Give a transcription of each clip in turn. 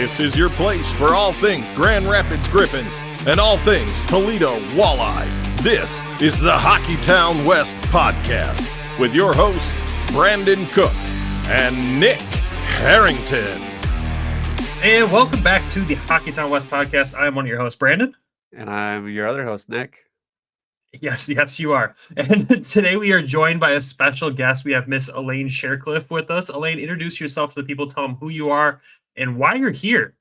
This is your place for all things Grand Rapids Griffins and all things Toledo Walleye. This is the Hockeytown West Podcast with your host, Brandon Cook and Nick Harrington. And welcome back to the Hockeytown West Podcast. I am one of your hosts, Brandon. And I'm your other host, Nick. Yes, you are. And today we are joined by a special guest. We have Miss Elaine Shircliff with us. Elaine, introduce yourself to the people. Tell them who you are and why you're here.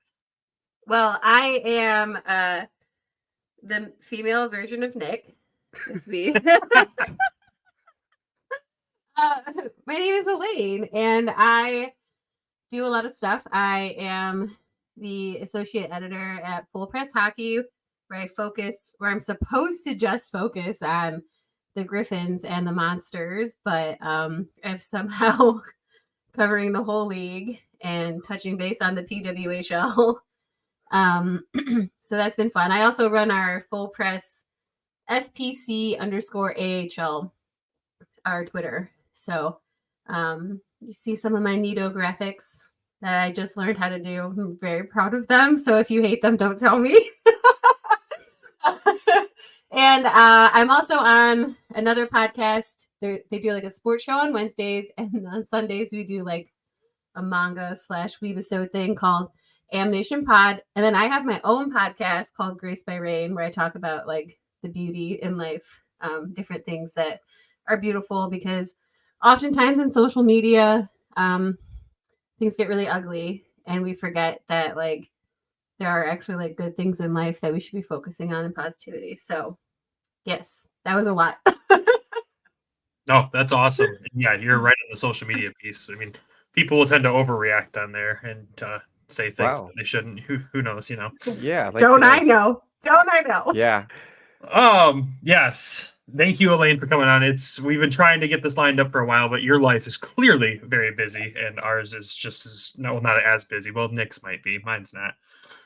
Well, I am the female version of Nick. It's me. My name is Elaine, and I do a lot of stuff. I am the associate editor at Full Press Hockey, where I'm supposed to just focus on the Griffins and the Monsters, but I'm somehow covering the whole league and touching base on the PWHL. So that's been fun. I also run our Full Press FPC_AHL, our Twitter. So you see some of my neato graphics that I just learned how to do. I'm very proud of them. So if you hate them, don't tell me. And I'm also on another podcast. They do like a sports show on Wednesdays, and on Sundays we do like a manga / weebisode thing called Amnation Pod. And then I have my own podcast called Grace by Rain, where I talk about like the beauty in life, different things that are beautiful, because oftentimes in social media, things get really ugly and we forget that like there are actually like good things in life that we should be focusing on, and positivity. So yes, that was a lot. No, that's awesome. Yeah, you're right on the social media piece. I mean, people will tend to overreact on there and say things that they shouldn't. Who knows, you know? Yeah. Like, Don't I know? Yeah. Yes. Thank you, Elaine, for coming on. We've been trying to get this lined up for a while, but your life is clearly very busy, and ours is just not as busy. Well, Nick's might be, mine's not.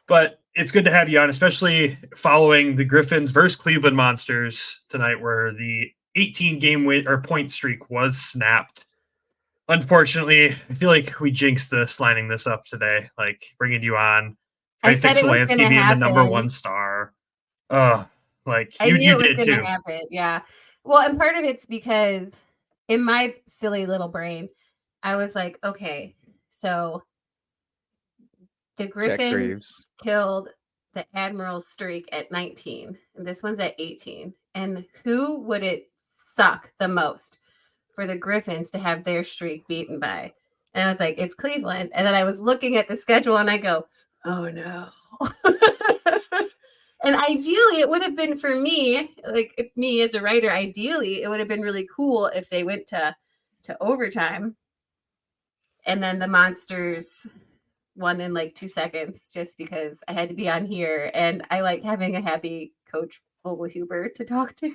But it's good to have you on, especially following the Griffins versus Cleveland Monsters tonight, where the 18-game win or point streak was snapped. Unfortunately, I feel like we jinxed this lining this up today, like bringing you on. I said it was going to happen. The number one star. Like I knew it was going to happen. Yeah. Well, and part of it's because in my silly little brain, I was like, okay, so the Griffins killed the Admiral's streak at 19, and this one's at 18. And who would it suck the most for the Griffins to have their streak beaten by? And I was like, it's Cleveland. And then I was looking at the schedule and I go, oh no. And ideally, it would have been for me, like me as a writer, ideally, it would have been really cool if they went to overtime. And then the Monsters won in like 2 seconds, just because I had to be on here. And I like having a happy Coach Vogelhuber to talk to.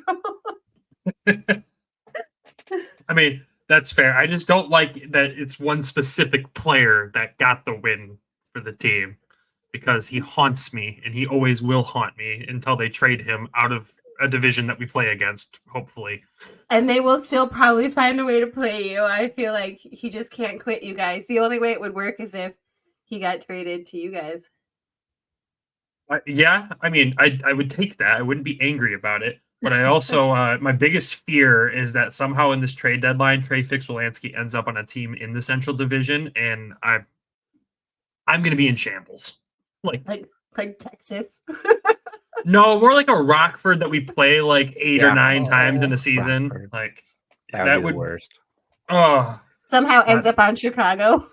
I mean, that's fair. I just don't like that it's one specific player that got the win for the team, because he haunts me, and he always will haunt me until they trade him out of a division that we play against, hopefully. And they will still probably find a way to play you. I feel like he just can't quit you guys. The only way it would work is if he got traded to you guys. Yeah, I mean, I would take that. I wouldn't be angry about it. But I also, my biggest fear is that somehow in this trade deadline, Trey Fix-Wolansky ends up on a team in the Central Division, and I'm going to be in shambles. Like Texas. No, more like a Rockford that we play like 8 or 9 times in a season. Rockford. Like that would be the worst. Somehow ends up on Chicago.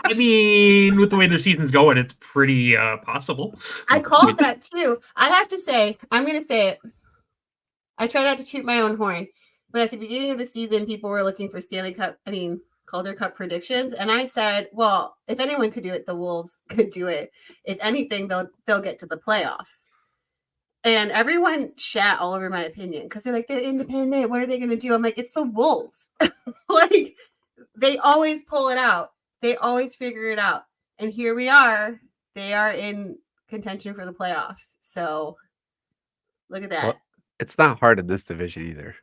I mean, with the way their season's going, it's pretty possible. I called that too. I have to say, I'm going to say it. I try not to toot my own horn, but at the beginning of the season, people were looking for Calder Cup predictions. And I said, well, if anyone could do it, the Wolves could do it. If anything, they'll get to the playoffs. And everyone shat all over my opinion, because they're like, they're independent. What are they going to do? I'm like, it's the Wolves. Like, they always pull it out. They always figure it out. And here we are. They are in contention for the playoffs. So look at that. Well, it's not hard in this division either.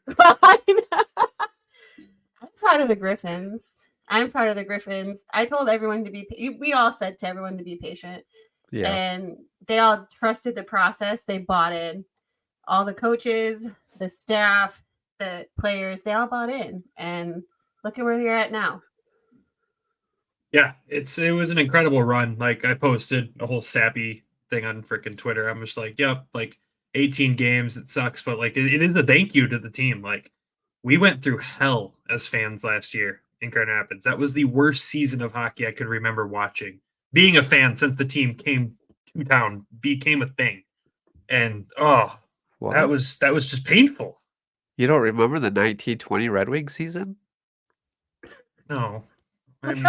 I'm proud of the Griffins. I'm proud of the Griffins. I told everyone to be. We all said to everyone to be patient. Yeah. And they all trusted the process. They bought in. All the coaches, the staff, the players, they all bought in. And look at where they're at now. Yeah, it was an incredible run. Like, I posted a whole sappy thing on freaking Twitter. I'm just like, yep, like 18 games, it sucks, but like it is a thank you to the team. Like, we went through hell as fans last year in Grand Rapids. That was the worst season of hockey I could remember watching. Being a fan since the team came to town, became a thing. And What? that was just painful. You don't remember the 1920 Red Wings season? No. I'm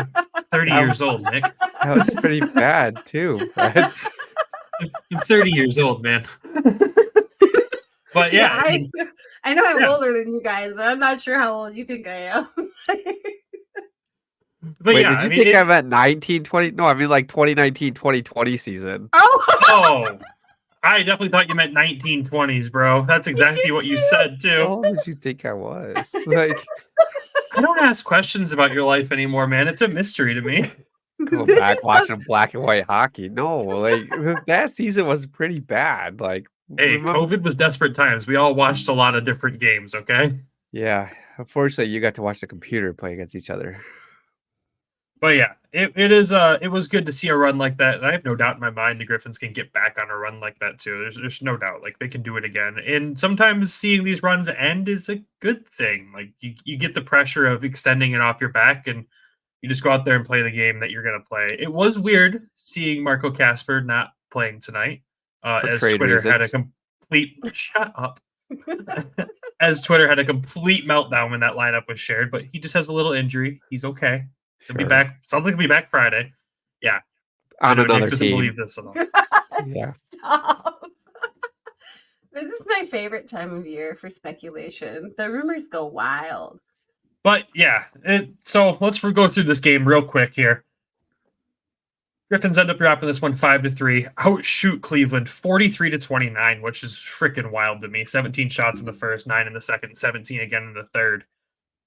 30 years old, Nick. That was pretty bad too. Right? I'm 30 years old, man. But yeah, I know I'm older than you guys, but I'm not sure how old you think I am. But wait, yeah, did you think I meant 1920? No, I mean like 2019-2020 season. Oh, I definitely thought you meant 1920s, bro. That's exactly what you said too. How old did you think I was? Like, I don't ask questions about your life anymore, man. It's a mystery to me. go back watching black and white hockey. No, like that season was pretty bad. Like, hey, COVID was desperate times. We all watched a lot of different games, okay? Yeah, unfortunately, you got to watch the computer play against each other. But yeah, it was good to see a run like that, and I have no doubt in my mind the Griffins can get back on a run like that too. There's no doubt, like they can do it again. And sometimes seeing these runs end is a good thing. Like you get the pressure of extending it off your back, and you just go out there and play the game that you're gonna play. It was weird seeing Marco Kasper not playing tonight, as Twitter had a complete shut up. As Twitter had a complete meltdown when that lineup was shared, but he just has a little injury. He's okay. He'll be back. Sounds like he'll be back Friday. Yeah. On another doesn't team. believe this at all. Yeah. Stop. This is my favorite time of year for speculation. The rumors go wild. But yeah, so let's go through this game real quick here. Griffins end up dropping this one 5-3. Outshoot Cleveland 43-29, which is freaking wild to me. 17 shots in the first, 9 in the second, 17 again in the third.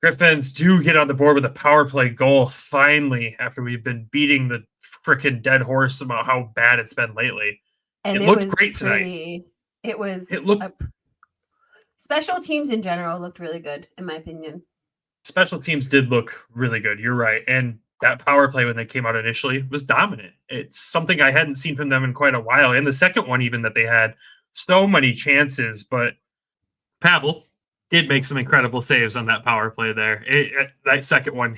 Griffins do get on the board with a power play goal finally after we've been beating the freaking dead horse about how bad it's been lately. And it looked great tonight. It looked special teams in general looked really good, in my opinion. Special teams did look really good. You're right. And that power play when they came out initially was dominant. It's something I hadn't seen from them in quite a while. And the second one, even that they had so many chances, but Pavel did make some incredible saves on that power play there. That second one,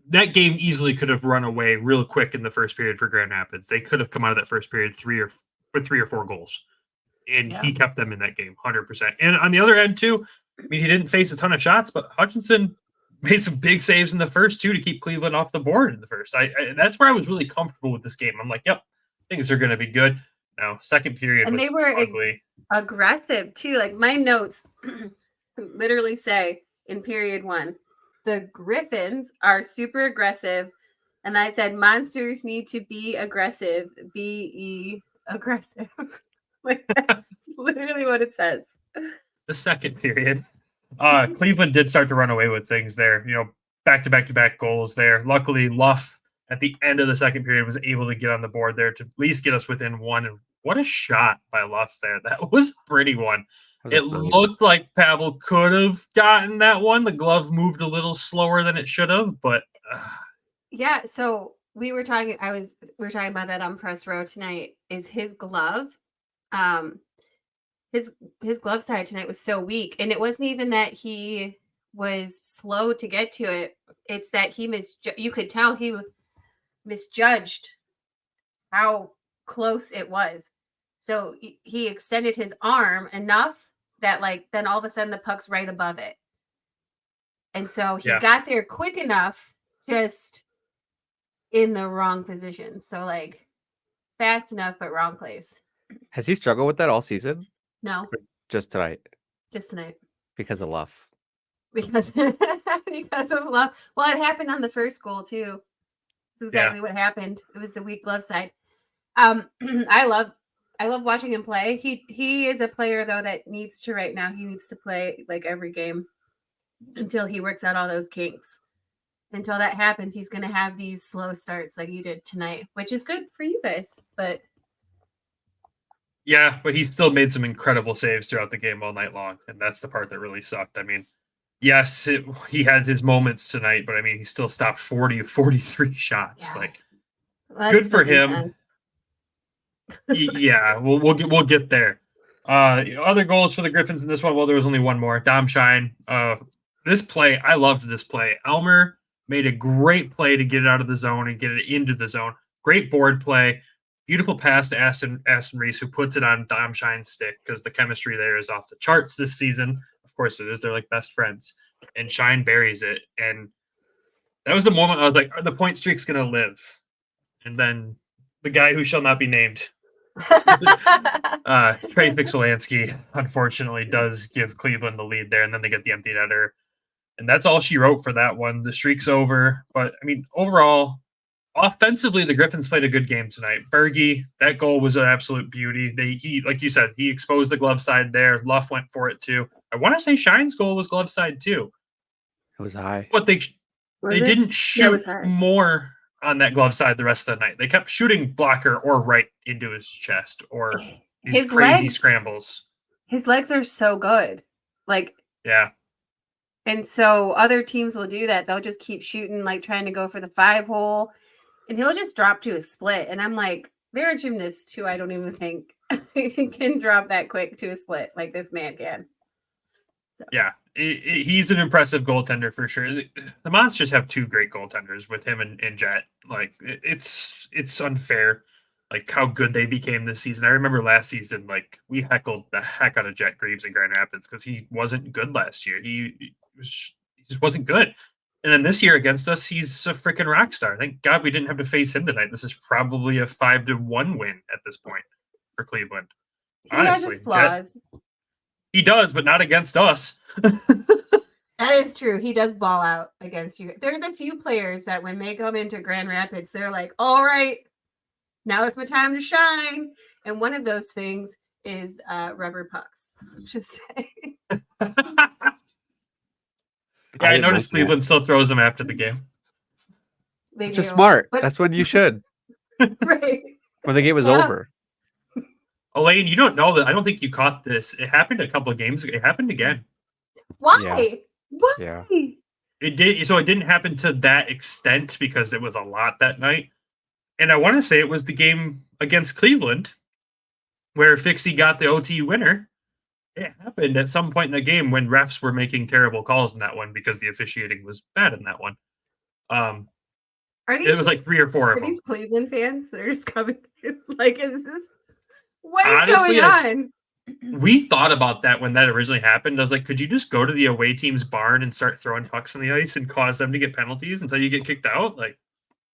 that game easily could have run away real quick in the first period for Grand Rapids. They could have come out of that first period with 3 or 4 goals. And he kept them in that game 100%. And on the other end too, I mean, he didn't face a ton of shots, but Hutchinson made some big saves in the first too to keep Cleveland off the board in the first. That's where I was really comfortable with this game. I'm like, yep, things are going to be good. Now, second period and was they were ugly. Aggressive too. Like my notes literally say in period 1, the Griffins are super aggressive. And I said, monsters need to be aggressive, be aggressive. Like that's literally what it says. The second period, Cleveland did start to run away with things there. Back-to-back goals there. Luckily, Luff at the end of the second period was able to get on the board there to at least get us within 1. And what a shot by Luff there. That was a pretty one. It looked like Pavel could have gotten that one. The glove moved a little slower than it should have, but yeah. So we were talking about that on press row tonight. Is his glove, his glove side tonight was so weak, and it wasn't even that he was slow to get to it. It's that you could tell he misjudged how close it was. So he extended his arm enough that then all of a sudden the puck's right above it. And so he got there quick enough, just in the wrong position. So fast enough, but wrong place. Has he struggled with that all season? No. Just tonight? Just tonight. Because of Luff. Because of Luff. Well, it happened on the first goal too. That's exactly what happened. It was the weak glove side. I love watching him play. He is a player though that needs to right now. He needs to play every game until he works out all those kinks. until that happens, he's going to have these slow starts like you did tonight, which is good for you guys. But yeah, but he still made some incredible saves throughout the game all night long, and that's the part that really sucked. I mean, yes, he had his moments tonight, but I mean, he still stopped 40 of 43 shots. Yeah. Like, that's good for the him. defense. Yeah, we'll get there. Other goals for the Griffins in this one. Well, there was only one more. Dom Shine. This play, I loved this play. Elmer made a great play to get it out of the zone and get it into the zone. Great board play. Beautiful pass to Aston Reese, who puts it on Dom Shine's stick because the chemistry there is off the charts this season. Of course it is. They're like best friends. And Shine buries it. And that was the moment I was like, the point streak's going to live. And then the guy who shall not be named, Trey Fixolansky, unfortunately does give Cleveland the lead there, and then they get the empty netter. And that's all she wrote for that one. The streak's over. But, I mean, overall, offensively, the Griffins played a good game tonight. Berge, that goal was an absolute beauty. He, like you said, he exposed the glove side there. Luff went for it, too. I want to say Shine's goal was glove side, too. It was high. But they didn't shoot high. more on that glove side the rest of the night. They kept shooting blocker or right into his chest or these His crazy legs- scrambles. His legs are so good. Like, Yeah. and so other teams will do that. They'll just keep shooting, like trying to go for the 5-hole, and he'll just drop to a split. And I'm like, there are gymnasts who I don't even think can drop that quick to a split like this man can. So. Yeah. He's an impressive goaltender for sure. The Monsters have two great goaltenders with him and Jet. Like, it's unfair, like how good they became this season. I remember last season, like we heckled the heck out of Jet Greaves in Grand Rapids because he wasn't good last year. He just wasn't good. And then this year against us, he's a freaking rock star. Thank God we didn't have to face him tonight. This is probably a 5-1 win at this point for Cleveland. He Honestly, has his flaws. he does, but not against us. That is true. He does ball out against you. There's a few players that when they come into Grand Rapids, they're like, all right, now it's my time to shine. And one of those things is rubber pucks. Just saying. Yeah, I noticed Cleveland still throws them after the game. They Which is do. smart. But- That's when you should. Right. When the game was Yeah. over. Elaine, you don't know that. I don't think you caught this. It happened a couple of games ago. It happened again. Why? Yeah. Why? Yeah. It did. So it didn't happen to that extent because it was a lot that night. And I want to say it was the game against Cleveland where Fixie got the OT winner. It happened at some point in the game when refs were making terrible calls in that one because the officiating was bad in that one. Are these It was like 3 or 4 of are them. these Cleveland fans that are just coming in? Like, is this what is Honestly, going on? We thought about that when that originally happened. I was like, could you just go to the away team's barn and start throwing pucks on the ice and cause them to get penalties until you get kicked out? Like,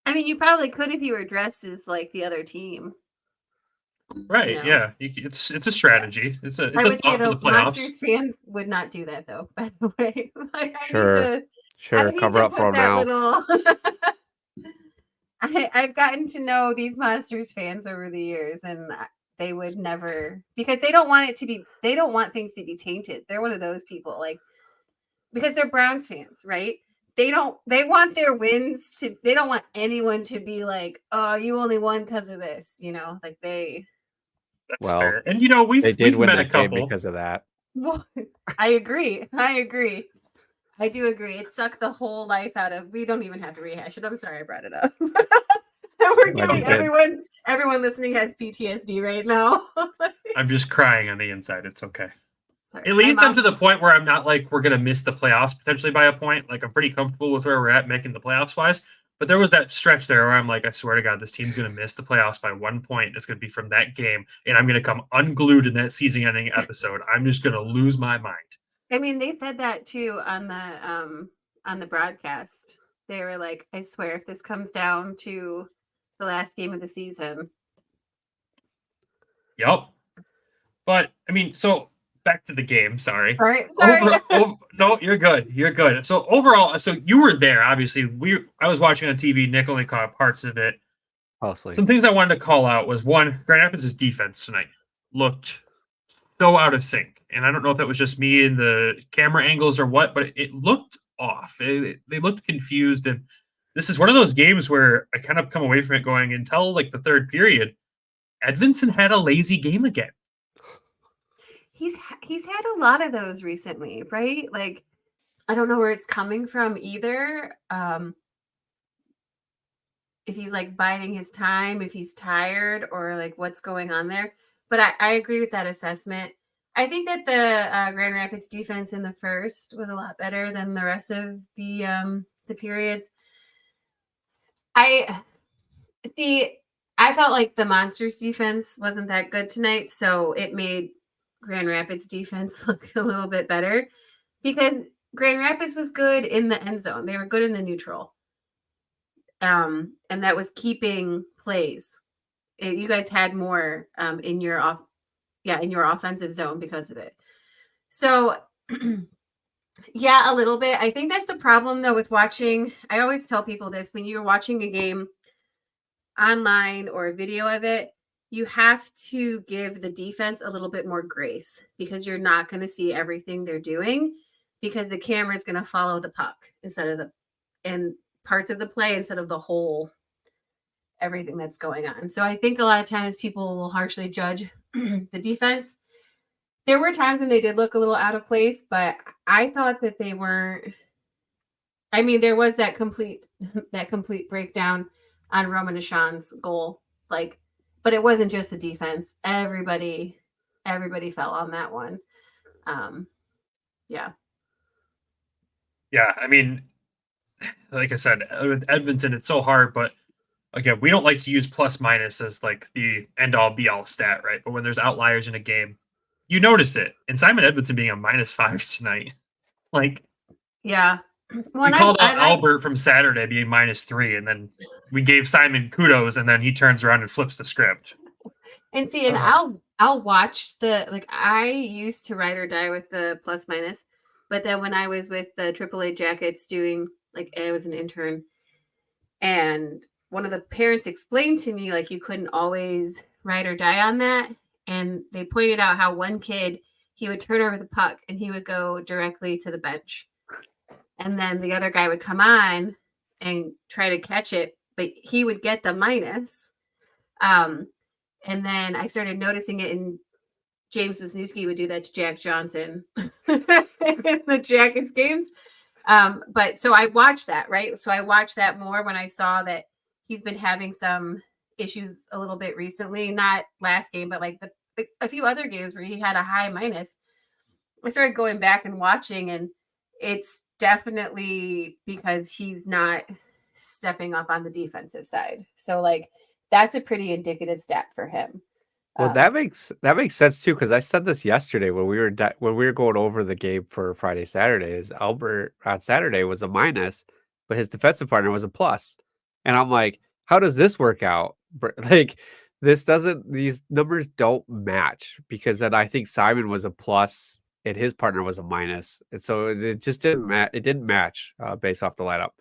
I mean, you probably could if you were dressed as like the other team. right? You know. Yeah, it's a strategy. It's a I would say thought for though, the playoffs. Monsters fans would not do that though. By the way, like, Sure. Sure. Cover up for him now. I've gotten to know these Monsters fans over the years, and they would never, because they don't want it to be. They don't want things to be tainted. They're one of those people, like, because they're Browns fans, right? They want their wins to. They don't want anyone to be like, "Oh, you only won because of this," you know, like they. That's Well, fair. And you know, They did we've win met a that game couple. because of that. Well, I agree. I do agree. It sucked the whole life out of. We don't even have to rehash it. I'm sorry I brought it up. We're Glad giving you did. everyone listening has PTSD right now. I'm just crying on the inside. It's okay. Sorry. It My leads them mom- to the point where I'm not like we're gonna miss the playoffs potentially by a point. Like I'm pretty comfortable with where we're at making the playoffs wise. But there was that stretch there where I'm like, I swear to God, this team's gonna miss the playoffs by 1 point. It's gonna be from that game, and I'm gonna come unglued in that season-ending episode. I'm just gonna lose my mind. I mean, they said that too on the broadcast. They were like, I swear if this comes down to the last game of the season. Yep. But I mean, so back to the game. Sorry. All right. Sorry. No, you're good. You're good. So overall, so you were there. Obviously, I was watching on TV. Nick only caught parts of it. Mostly. Some things I wanted to call out was one, Grand Rapids' defense tonight looked so out of sync. And I don't know if that was just me in the camera angles or what, but it looked off. They looked confused, and this is one of those games where I kind of come away from it going until like the third period. Edvinson had a lazy game again. He's had a lot of those recently, right? Like, I don't know where it's coming from either. If he's like biding his time, if he's tired, or like what's going on there. But I agree with that assessment. I think that the Grand Rapids defense in the first was a lot better than the rest of the periods. I felt like the Monsters defense wasn't that good tonight, so it made Grand Rapids defense look a little bit better because Grand Rapids was good in the end zone. They were good in the neutral. And that was keeping plays. You guys had more in your offensive zone because of it. So yeah, a little bit. I think that's the problem though with watching. I always tell people this: when you're watching a game online or a video of it, you have to give the defense a little bit more grace because you're not going to see everything they're doing because the camera is going to follow the puck instead of and parts of the play instead of the whole everything that's going on. So I think a lot of times people will harshly judge the defense. There were times when they did look a little out of place, but I thought that they weren't. I mean, there was that complete breakdown on Roman Ashan's goal, but it wasn't just the defense. Everybody fell on that one. Yeah. I mean, like I said, with Edvinson, it's so hard, but again, we don't like to use plus minus as like the end all be all stat, right? But when there's outliers in a game, you notice it. And Simon Edvinson being a -5 tonight, like, yeah. Well, we called out Albert from Saturday being -3, and then we gave Simon kudos, and then he turns around and flips the script. And see, and I'll watch I used to ride or die with the plus minus, but then when I was with the AAA Jackets doing, I was an intern, and one of the parents explained to me, you couldn't always ride or die on that. And they pointed out how one kid, he would turn over the puck and he would go directly to the bench. And then the other guy would come on and try to catch it, but he would get the minus. And then I started noticing it, and James Wisniewski would do that to Jack Johnson in the Jackets games. But so I watched that, right? So I watched that more when I saw that he's been having some issues a little bit recently, not last game, but a few other games where he had a high minus. I started going back and watching, and it's definitely because he's not stepping up on the defensive side. So that's a pretty indicative stat for him. Well, that makes sense too, because I said this yesterday when we were going over the game for Friday, Saturday. Is Albert on Saturday was a minus, but his defensive partner was a plus, and I'm like, how does this work out? These numbers don't match, because then I think Simon was a plus and his partner was a minus, and so it just didn't match. It didn't match based off the lineup.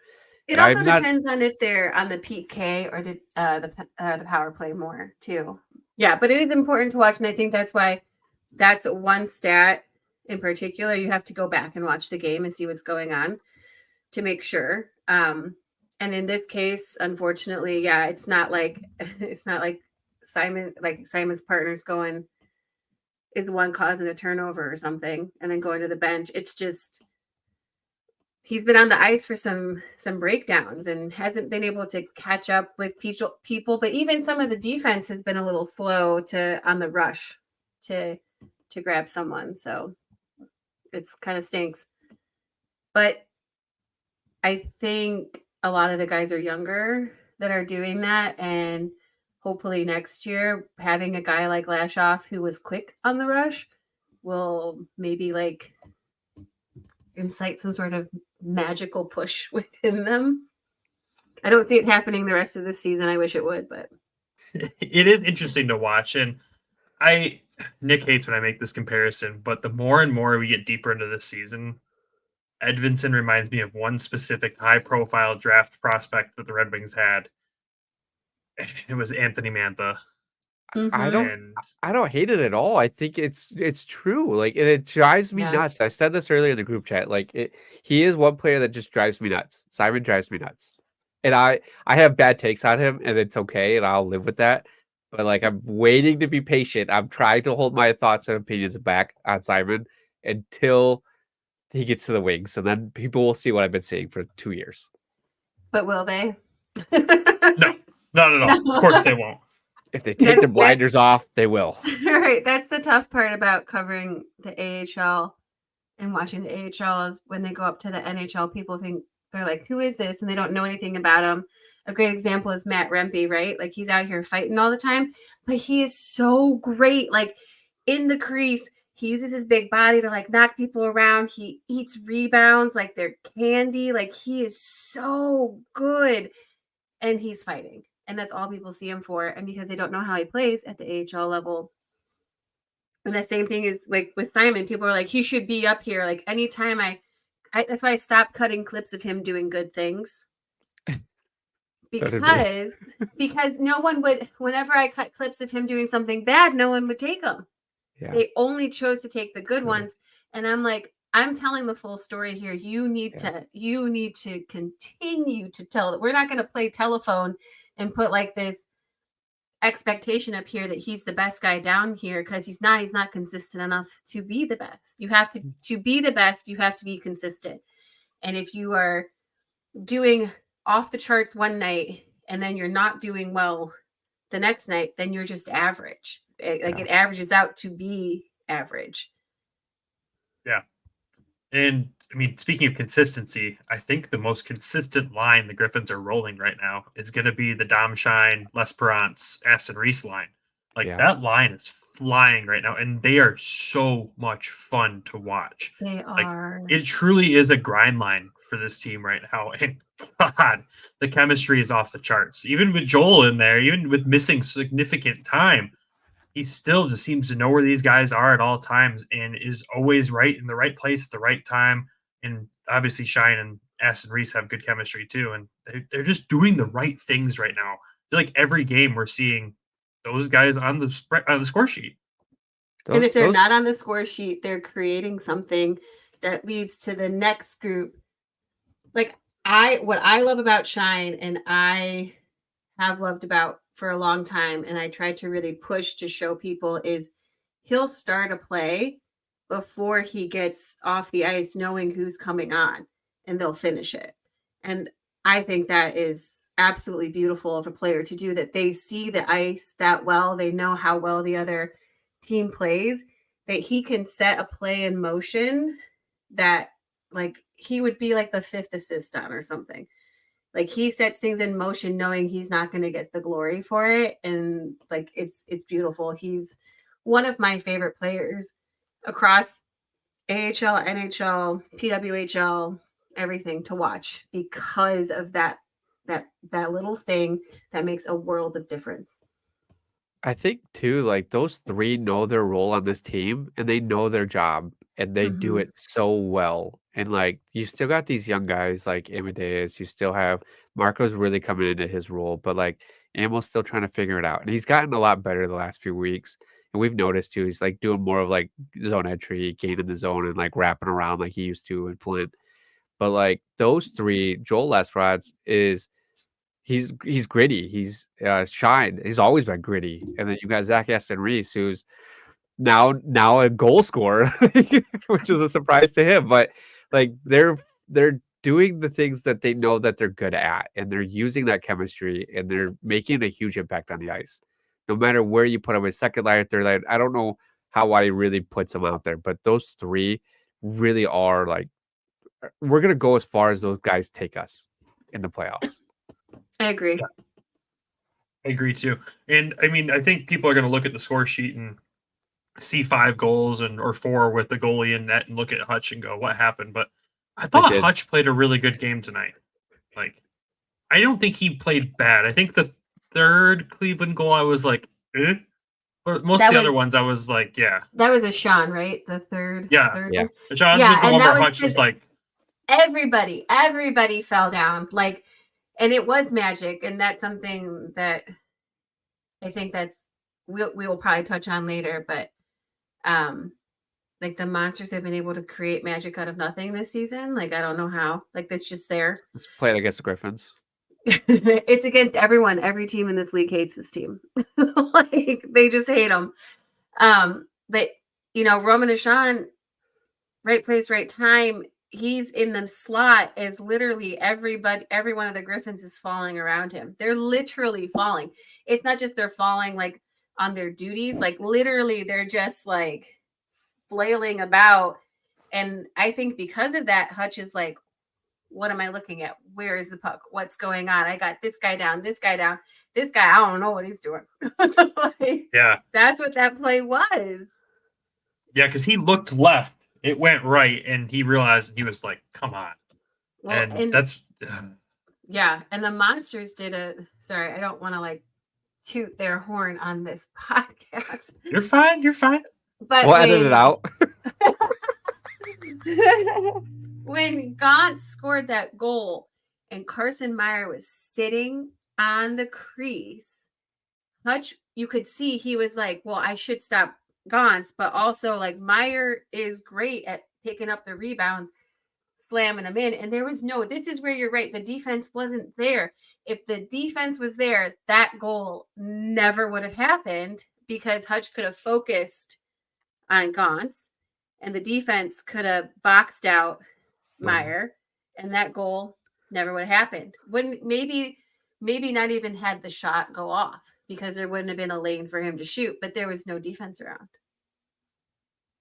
It also depends on if they're on the PK or the power play more too. Yeah, but it is important to watch, and I think that's why that's one stat in particular. You have to go back and watch the game and see what's going on to make sure. And in this case, unfortunately, yeah, it's not like Simon's partner's is the one causing a turnover or something and then going to the bench. It's just he's been on the ice for some breakdowns and hasn't been able to catch up with people. But even some of the defense has been a little slow on the rush to grab someone. So it's kind of stinks. But I think a lot of the guys are younger that are doing that, and hopefully next year having a guy like Lashoff who was quick on the rush will maybe incite some sort of magical push within them. I don't see it happening the rest of the season. I wish it would, but it is interesting to watch. And Nick hates when I make this comparison, but the more and more we get deeper into this season, Edvinson reminds me of one specific high-profile draft prospect that the Red Wings had. It was Anthony Mantha. I Mhm. don't And I don't hate it at all. I think it's true. Like it drives me Yeah. nuts. I said this earlier in the group chat. He is one player that just drives me nuts. Simon drives me nuts. And I have bad takes on him and it's okay and I'll live with that. But like I'm waiting to be patient. I'm trying to hold my thoughts and opinions back on Simon until he gets to the Wings and then people will see what I've been saying for 2 years. But will they? no, not at all. Of course they won't. If they take their That's- blinders off, they will. Right. That's the tough part about covering the AHL and watching the AHL is when they go up to the NHL, people think they're like, who is this? And they don't know anything about him. A great example is Matt Rempe, right? Like he's out here fighting all the time, but he is so great. Like in the crease, he uses his big body to like knock people around. He eats rebounds like they're candy. Like he is so good. And he's fighting. And that's all people see him for. And because they don't know how he plays at the AHL level. And the same thing is like with Simon, people are like, he should be up here. Like anytime I that's why I stopped cutting clips of him doing good things. So did we. Because no one would, whenever I cut clips of him doing something bad, no one would take them. Yeah. They only chose to take the good True. ones. And I'm like, I'm telling the full story here. You need to continue to tell it. We're not going to play telephone and put like this expectation up here that he's the best guy down here because he's not consistent enough to be the best. You have to be the best, you have to be consistent. And if you are doing off the charts one night and then you're not doing well the next night, then you're just average. It averages out to be average. Yeah. And I mean, speaking of consistency, I think the most consistent line the Griffins are rolling right now is going to be the Domshine, L'Esperance, Aston Reese line. Like that line is flying right now, and they are so much fun to watch. They are. Like, it truly is a grind line for this team right now. And God, the chemistry is off the charts. Even with Joel in there, even with missing significant time, he still just seems to know where these guys are at all times and is always right in the right place at the right time. And obviously Shine and Aston Reese have good chemistry too. And they're just doing the right things right now. I feel like every game we're seeing those guys on the score sheet. And if they're not on the score sheet, they're creating something that leads to the next group. Like what I love about Shine and I have loved about for a long time, and I try to really push to show people is he'll start a play before he gets off the ice knowing who's coming on and they'll finish it. And I think that is absolutely beautiful of a player to do that. They see the ice that well. They know how well the other team plays, that he can set a play in motion that like he would be like the fifth assist on or something. Like he sets things in motion knowing he's not going to get the glory for it. And like, it's beautiful. He's one of my favorite players across AHL, NHL, PWHL, everything to watch because of that little thing that makes a world of difference. I think too, like those three know their role on this team and they know their job and they do it so well. And like you still got these young guys like Amadeus, you still have Marco's really coming into his role, but like Amo's still trying to figure it out. And he's gotten a lot better the last few weeks. And we've noticed too, he's like doing more of like zone entry, gaining the zone and like wrapping around like he used to in Flint. But like those three, Joel L'Esperance is he's gritty. He's Shine. He's always been gritty. And then you got Zach Aston Reese, who's now a goal scorer, which is a surprise to him. But like they're doing the things that they know that they're good at, and they're using that chemistry, and they're making a huge impact on the ice. No matter where you put them, in second line, third line. I don't know how Waddy really puts them out there, but those three really are like we're gonna go as far as those guys take us in the playoffs. I agree. Yeah. I agree too. And I mean, I think people are going to look at the score sheet and see 5 goals or 4 with the goalie in net and look at Hutch and go, what happened? But I thought Hutch played a really good game tonight. Like, I don't think he played bad. I think the third Cleveland goal, I was like, eh? But most of the other ones, I was like, yeah. That was a Sean, right? The third. Yeah. Third yeah. Sean was the one where Hutch was like. Everybody fell down. Like, and it was magic. And that's something that I think that's we will probably touch on later, but like the Monsters have been able to create magic out of nothing this season. Like, I don't know how. Like, that's just there. Let's play it against the Griffins. It's against everyone. Every team in this league hates this team. Like, they just hate them. But Roman Ashan, right place, right time. He's in the slot as literally every one of the Griffins is falling around him. They're literally falling. It's not just they're falling like on their duties, like literally they're just like flailing about. And I think because of that, Hutch is like, what am I looking at? Where is the puck? What's going on? I got this guy down, this guy down, this guy. I don't know what he's doing. Like, yeah. That's what that play was. Yeah, because he looked left. It went right, and he realized, and he was like, come on. Well, and that's... yeah, and the Monsters did sorry, I don't want to like toot their horn on this podcast. You're fine. But we'll edit it out. When Gaunt scored that goal and Carson Meyer was sitting on the crease, Hutch, you could see he was like, well, I should stop Gaunt, but also like Meyer is great at picking up the rebounds, slamming them in. And there was this is where you're right. The defense wasn't there. If the defense was there, that goal never would have happened because Hutch could have focused on Gaunt and the defense could have boxed out Meyer, and that goal never would have happened. Wouldn't maybe not even had the shot go off because there wouldn't have been a lane for him to shoot, but there was no defense around.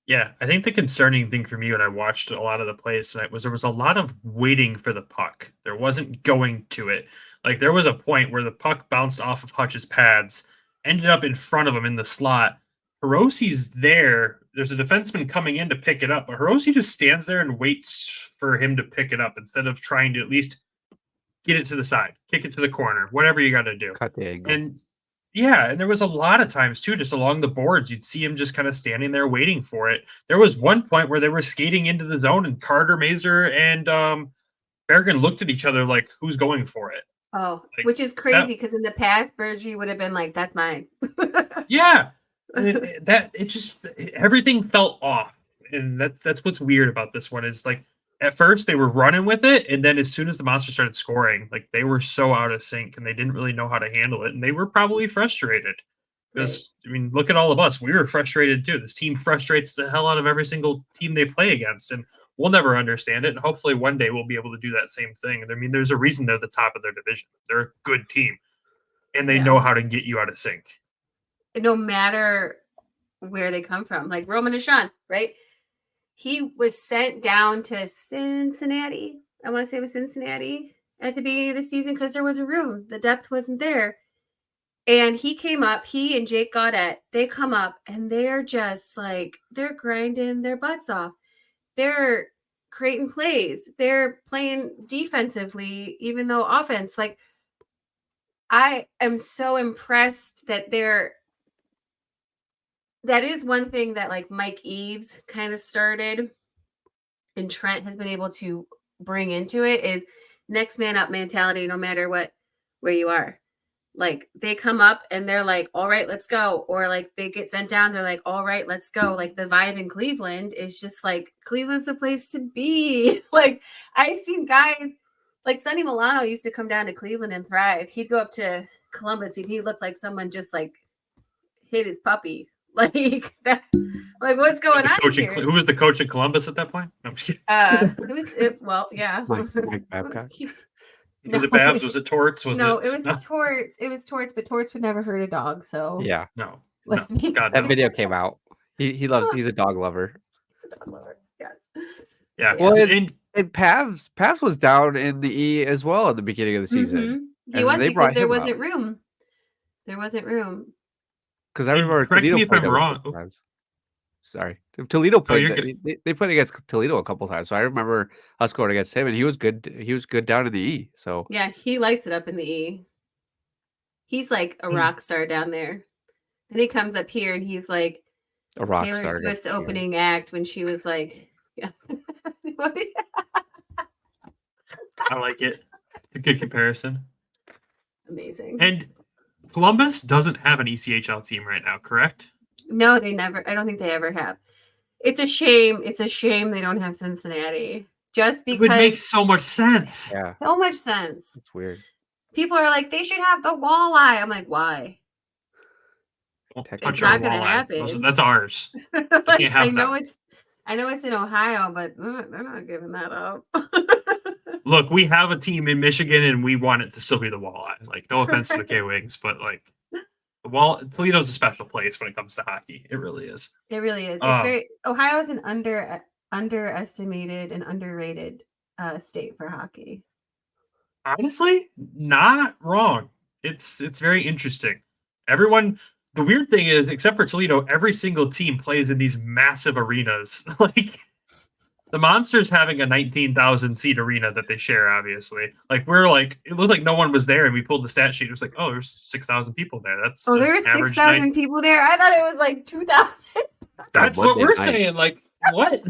Yeah, I think the concerning thing for me when I watched a lot of the plays tonight was there was a lot of waiting for the puck. There wasn't going to it. Like there was a point where the puck bounced off of Hutch's pads, ended up in front of him in the slot. Hiroshi's there. There's a defenseman coming in to pick it up, but Hiroshi just stands there and waits for him to pick it up instead of trying to at least get it to the side, kick it to the corner, whatever you got to do. Cut the angle. And yeah, and there was a lot of times too, just along the boards, you'd see him just kind of standing there waiting for it. There was one point where they were skating into the zone and Carter Mazer and Bergen looked at each other like, who's going for it? Oh, Like, which is crazy because in the past, Bergie would have been like, that's mine. Yeah. Everything felt off. And that's what's weird about this one is like at first they were running with it, and then as soon as the Monsters started scoring, like they were so out of sync and they didn't really know how to handle it, and they were probably frustrated. Because I mean, look at all of us. We were frustrated too. This team frustrates the hell out of every single team they play against, and we'll never understand it. And hopefully one day we'll be able to do that same thing. I mean, there's a reason they're the top of their division. They're a good team, and they know how to get you out of sync. No matter where they come from, like Roman Ashan, right? He was sent down to Cincinnati. I want to say it was Cincinnati at the beginning of the season because there wasn't room. The depth wasn't there. And he came up, he and Jake Gaudette, they come up and they're just like, they're grinding their butts off. They're creating plays. They're playing defensively, even though offense, like, I am so impressed that that is one thing that like Mike Eves kind of started and Trent has been able to bring into it is next man up mentality, no matter where you are. Like they come up and they're like, all right, let's go. Or like they get sent down. They're like, all right, let's go. Like the vibe in Cleveland is just like, Cleveland's the place to be. Like I've seen guys like Sonny Milano used to come down to Cleveland and thrive. He'd go up to Columbus and he looked like someone just like hit his puppy. Like that, like what's going on here? Who was the coach in Columbus at that point? No, I'm just kidding. Well, yeah. Mike Babcock. Was it Babs? Was it Torts? It was Torts. It was Torts, but Torts would never hurt a dog. So yeah, no. God, that video came out. He's a dog lover. He's a dog lover. Yeah. Well, and Pavs was down in the E as well at the beginning of the season. Mm-hmm. He was because there wasn't room. There wasn't room. Because I remember correct Toledo me if I'm wrong. Times. Sorry, Toledo played. They played against Toledo a couple times, so I remember us going against him, and he was good. He was good down in the E. So yeah, he lights it up in the E. He's like a rock star down there. Then he comes up here, and he's like a rock Taylor star Swift's opening act when she was like, yeah. I like it. It's a good comparison. Amazing. And Columbus doesn't have an ECHL team right now, correct? No, they never. I don't think they ever have. It's a shame. It's a shame they don't have Cincinnati. Just It would make because so much sense. Yeah, so much sense. it's weird. People are like, they should have the walleye. I'm like, why? Don't It's touch not our gonna walleye. happen. That's ours. Like, can't have I know that. it's in Ohio, but they're not giving that up. Look, we have a team in Michigan, and we want it to still be the Walleye. Like, no offense to the K-Wings, but like, Toledo's a special place when it comes to hockey. It really is. It really is. It's very Ohio is an underestimated and underrated state for hockey. Honestly, not wrong. It's very interesting. Everyone. The weird thing is, except for Toledo, every single team plays in these massive arenas. Like the Monsters having a 19,000 seat arena that they share, obviously. Like we're like, it looked like no one was there, and we pulled the stat sheet. It was like, oh, there's 6,000 people there. That's there's 6,000 people there. I thought it was like 2,000. That's what we're saying. Like what?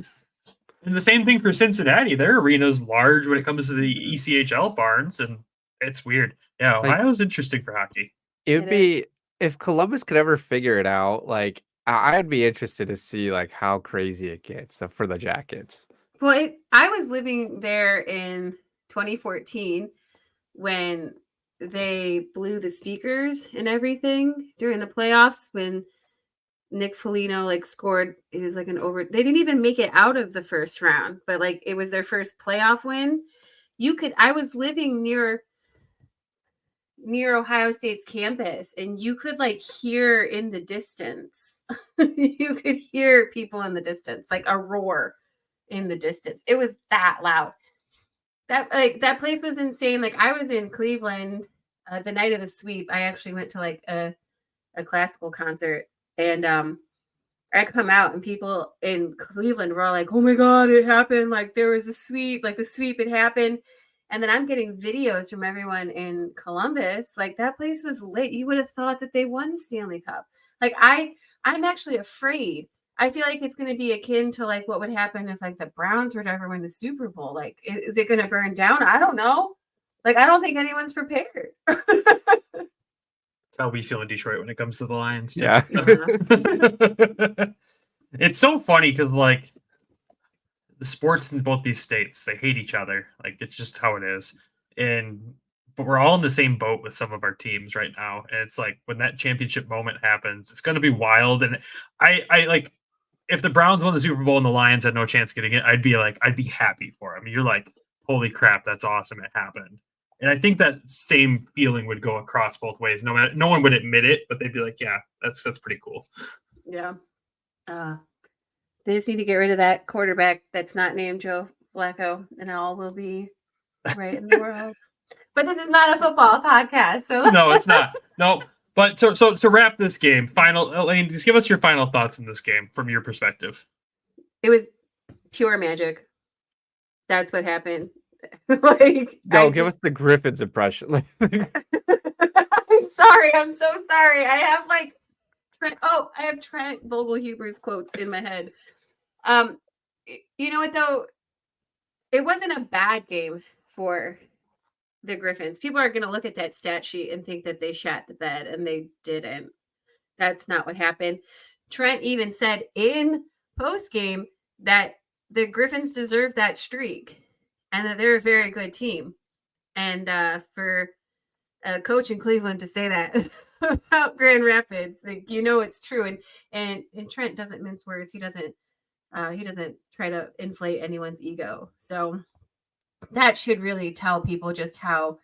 And the same thing for Cincinnati. Their arena's large when it comes to the ECHL barns, and it's weird. Yeah, Ohio's interesting for hockey. It would be if Columbus could ever figure it out. Like I'd be interested to see like how crazy it gets for the Jackets. Well, I was living there in 2014 when they blew the speakers and everything during the playoffs when Nick Foligno like scored. It was like an over. They didn't even make it out of the first round, but like it was their first playoff win. I was living near Ohio State's campus, and you could like hear in the distance. You could hear people in the distance, like a roar in the distance. It was that loud. That place was insane. Like I was in Cleveland the night of the sweep. I actually went to like a classical concert, and I come out and people in Cleveland were all like, "Oh my God, it happened! Like there was a sweep. Like the sweep had happened." And then I'm getting videos from everyone in Columbus. Like that place was lit. You would have thought that they won the Stanley Cup. Like I'm actually afraid. I feel like it's going to be akin to like what would happen if like the Browns were to ever win the Super Bowl. Like, is it going to burn down? I don't know. Like, I don't think anyone's prepared. That's how we feel in Detroit when it comes to the Lions. Too. Yeah. It's so funny because like the sports in both these states, they hate each other. Like it's just how it is. But we're all in the same boat with some of our teams right now. And it's like when that championship moment happens, it's going to be wild. And I like if the Browns won the Super Bowl and the Lions had no chance getting it, I'd be happy for them. You're like, holy crap, that's awesome. It happened. And I think that same feeling would go across both ways. No one would admit it, but they'd be like, yeah, that's pretty cool. Yeah. They just need to get rid of that quarterback that's not named Joe Flacco, and all will be right in the world. But this is not a football podcast, so no, it's not. No, but so to wrap this game, Elaine, just give us your final thoughts on this game from your perspective. It was pure magic. That's what happened. Give us the Griffins impression. I'm sorry. I'm so sorry. I have like I have Trent Vogelhuber's quotes in my head. You know what though? It wasn't a bad game for the Griffins. People are going to look at that stat sheet and think that they shat the bed, and they didn't. That's not what happened. Trent even said in post game that the Griffins deserve that streak and that they're a very good team. And for a coach in Cleveland to say that about Grand Rapids, like, it's true. And Trent doesn't mince words. He doesn't try to inflate anyone's ego. So that should really tell people just how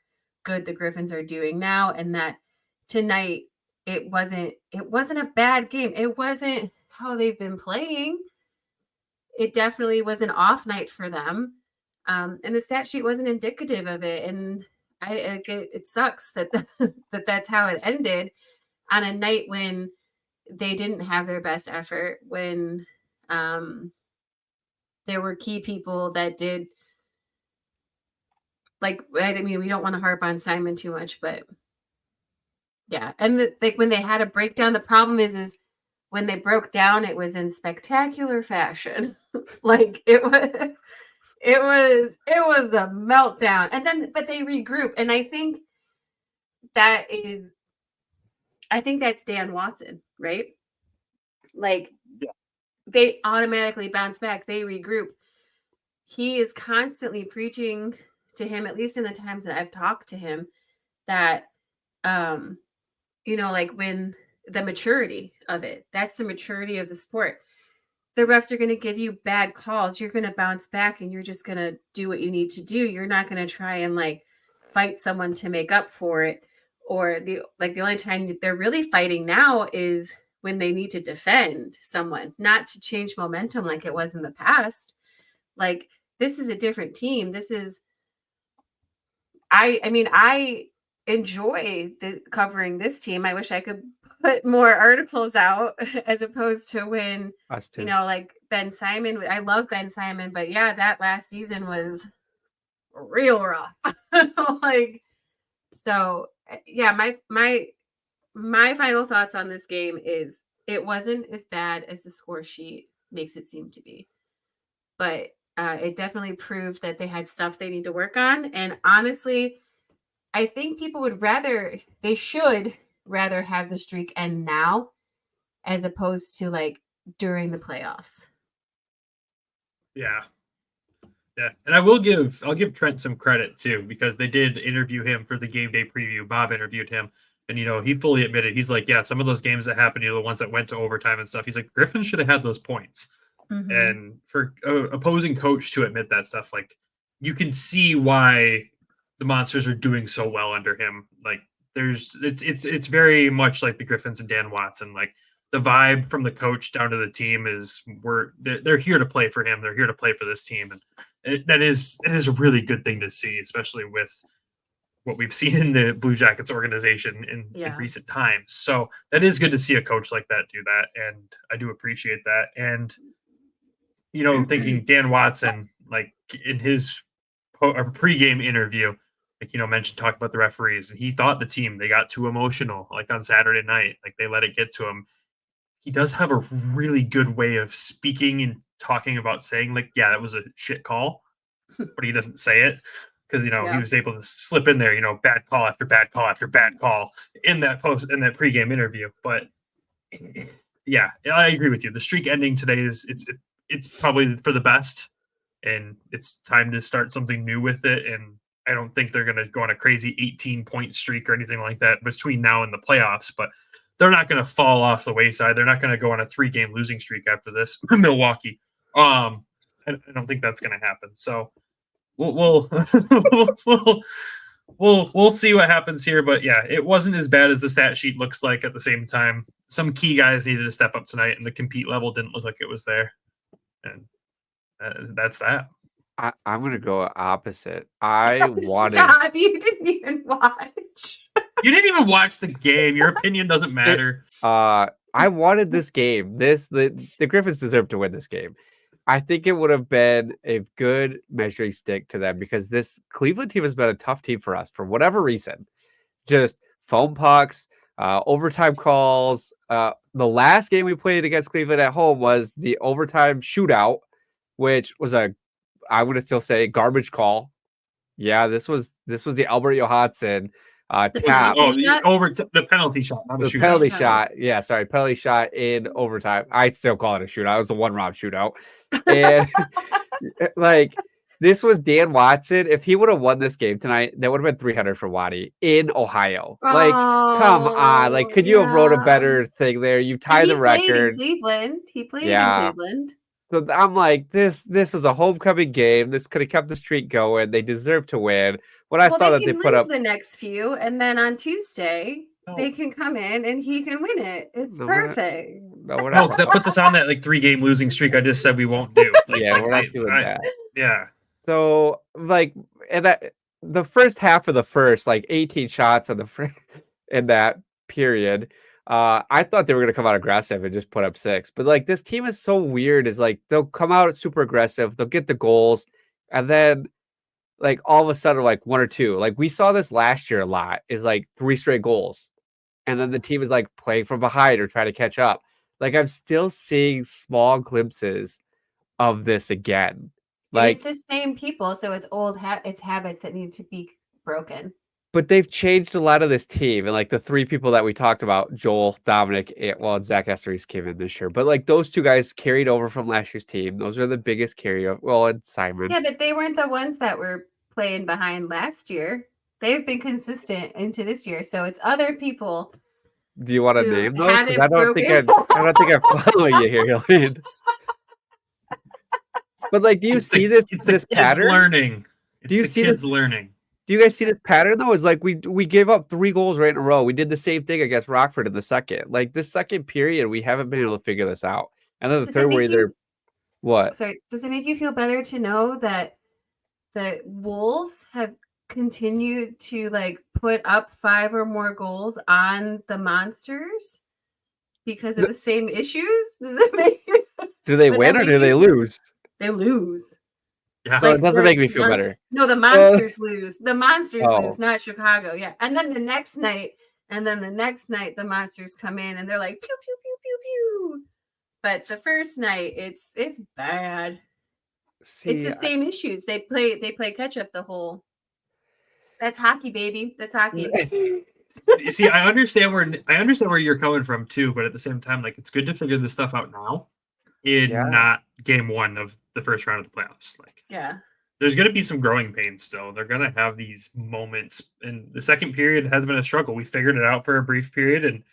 good the Griffins are doing now, and that tonight it wasn't a bad game. It wasn't how they've been playing. It definitely was an off night for them. And the stat sheet wasn't indicative of it. And it sucks that that's how it ended on a night when they didn't have their best effort, when there were key people that did. Like, I mean, we don't want to harp on Simon too much, but yeah. And when they had a breakdown, the problem is when they broke down, it was in spectacular fashion. Like it was a meltdown. And then, but they regroup. And I think that is I think that's Dan Watson, right? Like, they automatically bounce back. They regroup. He is constantly preaching to him, at least in the times that I've talked to him, that, like when the maturity of it, that's the maturity of the sport. The refs are going to give you bad calls. You're going to bounce back and you're just going to do what you need to do. You're not going to try and like fight someone to make up for it. Or the only time they're really fighting now is when they need to defend someone, not to change momentum like it was in the past. Like, this is a different team. This is, I enjoy covering this team. I wish I could put more articles out as opposed to when, Us too. like Ben Simon. I love Ben Simon, but yeah, that last season was real rough. So yeah, my final thoughts on this game is it wasn't as bad as the score sheet makes it seem to be, but it definitely proved that they had stuff they need to work on. And honestly, I think people they should rather have the streak end now as opposed to like during the playoffs. Yeah. Yeah. And I'll give Trent some credit too, because they did interview him for the game day preview. Bob interviewed him and, he fully admitted, he's like, yeah, some of those games that happened, the ones that went to overtime and stuff, he's like, Griffins should have had those points. Mm-hmm. And for opposing coach to admit that stuff, like, you can see why the Monsters are doing so well under him. Like, it's very much like the Griffins and Dan Watson. Like, the vibe from the coach down to the team is they're here to play for him. They're here to play for this team, and it is a really good thing to see, especially with what we've seen in the Blue Jackets organization in recent times. So that is good to see a coach like that do that, and I do appreciate that. And thinking Dan Watson, like in his pregame interview, like, mentioned talk about the referees, and he thought the team, they got too emotional, like on Saturday night, like they let it get to him. He does have a really good way of speaking and talking about saying, like, yeah, that was a shit call, but he doesn't say it because, he was able to slip in there, bad call after bad call after bad call in that pregame interview. But yeah, I agree with you. The streak ending today it's probably for the best, and it's time to start something new with it. And I don't think they're going to go on a crazy 18-point streak or anything like that between now and the playoffs, but they're not going to fall off the wayside. They're not going to go on a 3-game losing streak after this. Milwaukee. I don't think that's going to happen. So we'll see what happens here. But yeah, it wasn't as bad as the stat sheet looks like. At the same time, some key guys needed to step up tonight, and the compete level didn't look like it was there. And that's that. I'm going to go opposite. Stop, you didn't even watch. You didn't even watch the game. Your opinion doesn't matter. I wanted this game. The Griffins deserve to win this game. I think it would have been a good measuring stick to them because this Cleveland team has been a tough team for us for whatever reason. Just foam pucks, overtime calls. The last game we played against Cleveland at home was the overtime shootout, which was I would still say garbage call. Yeah, this was the Albert Johansson tap. The penalty shot, not a shootout. Penalty shot. Yeah, sorry, penalty shot in overtime. I'd still call it a shootout. It was a one-round shootout. And like, this was Dan Watson. If he would have won this game tonight, that would have been 300 for Waddy in Ohio. Like, come on. Like, could you have wrote a better thing there? You tied the record. He played in Cleveland. So I'm like, this was a homecoming game. This could have kept the streak going. They deserve to win. When I saw that they put up the next few, and then on Tuesday they can come in and he can win it. It's perfect. Because that puts us on that like 3-game losing streak I just said we won't do. Like, yeah, we're not doing that. Yeah. So like, and that the first half of the first, like 18 shots in that period. I thought they were going to come out aggressive and just put up 6. But like, this team is so weird. Is like, they'll come out super aggressive. They'll get the goals. And then like all of a sudden, like 1 or 2, like we saw this last year a lot, is like 3 straight goals. And then the team is like playing from behind or trying to catch up. Like, I'm still seeing small glimpses of this again. Like, it's the same people. So it's old it's habits that need to be broken. But they've changed a lot of this team, and like the three people that we talked about, Joel, Dominic, and Zach Esseries came in this year. But like those two guys carried over from last year's team. Those are the biggest carryover. Well, and Simon. Yeah, but they weren't the ones that were playing behind last year. They've been consistent into this year, so it's other people. Do you want to who name those? 'Cause haven't I don't think I don't think I follow you here, Elaine. But like, do you see this pattern? Learning. Do you see kids learning? Do you guys see this pattern though? It's like we gave up 3 goals right in a row. We did the same thing against Rockford in the second. Like this second period, we haven't been able to figure this out. And then the third where they're what? Sorry, does it make you feel better to know that the Wolves have continued to like put up 5 or more goals on the Monsters because of the same issues? Does it make Do they win or do they lose? They lose. Yeah. So it doesn't make me feel better. No, the Monsters lose. The Monsters Oh. lose, not Chicago. Yeah. And then the next night, the Monsters come in and they're like pew pew pew pew pew. But the first night, it's bad. See, It's the same issues. They play catch up the whole. That's hockey, baby. That's hockey. You see, I understand where you're coming from too, but at the same time, like it's good to figure this stuff out now, not game 1 of the first round of the playoffs. Like, Yeah. there's going to be some growing pains still. They're going to have these moments, and the second period has been a struggle. We figured it out for a brief period, and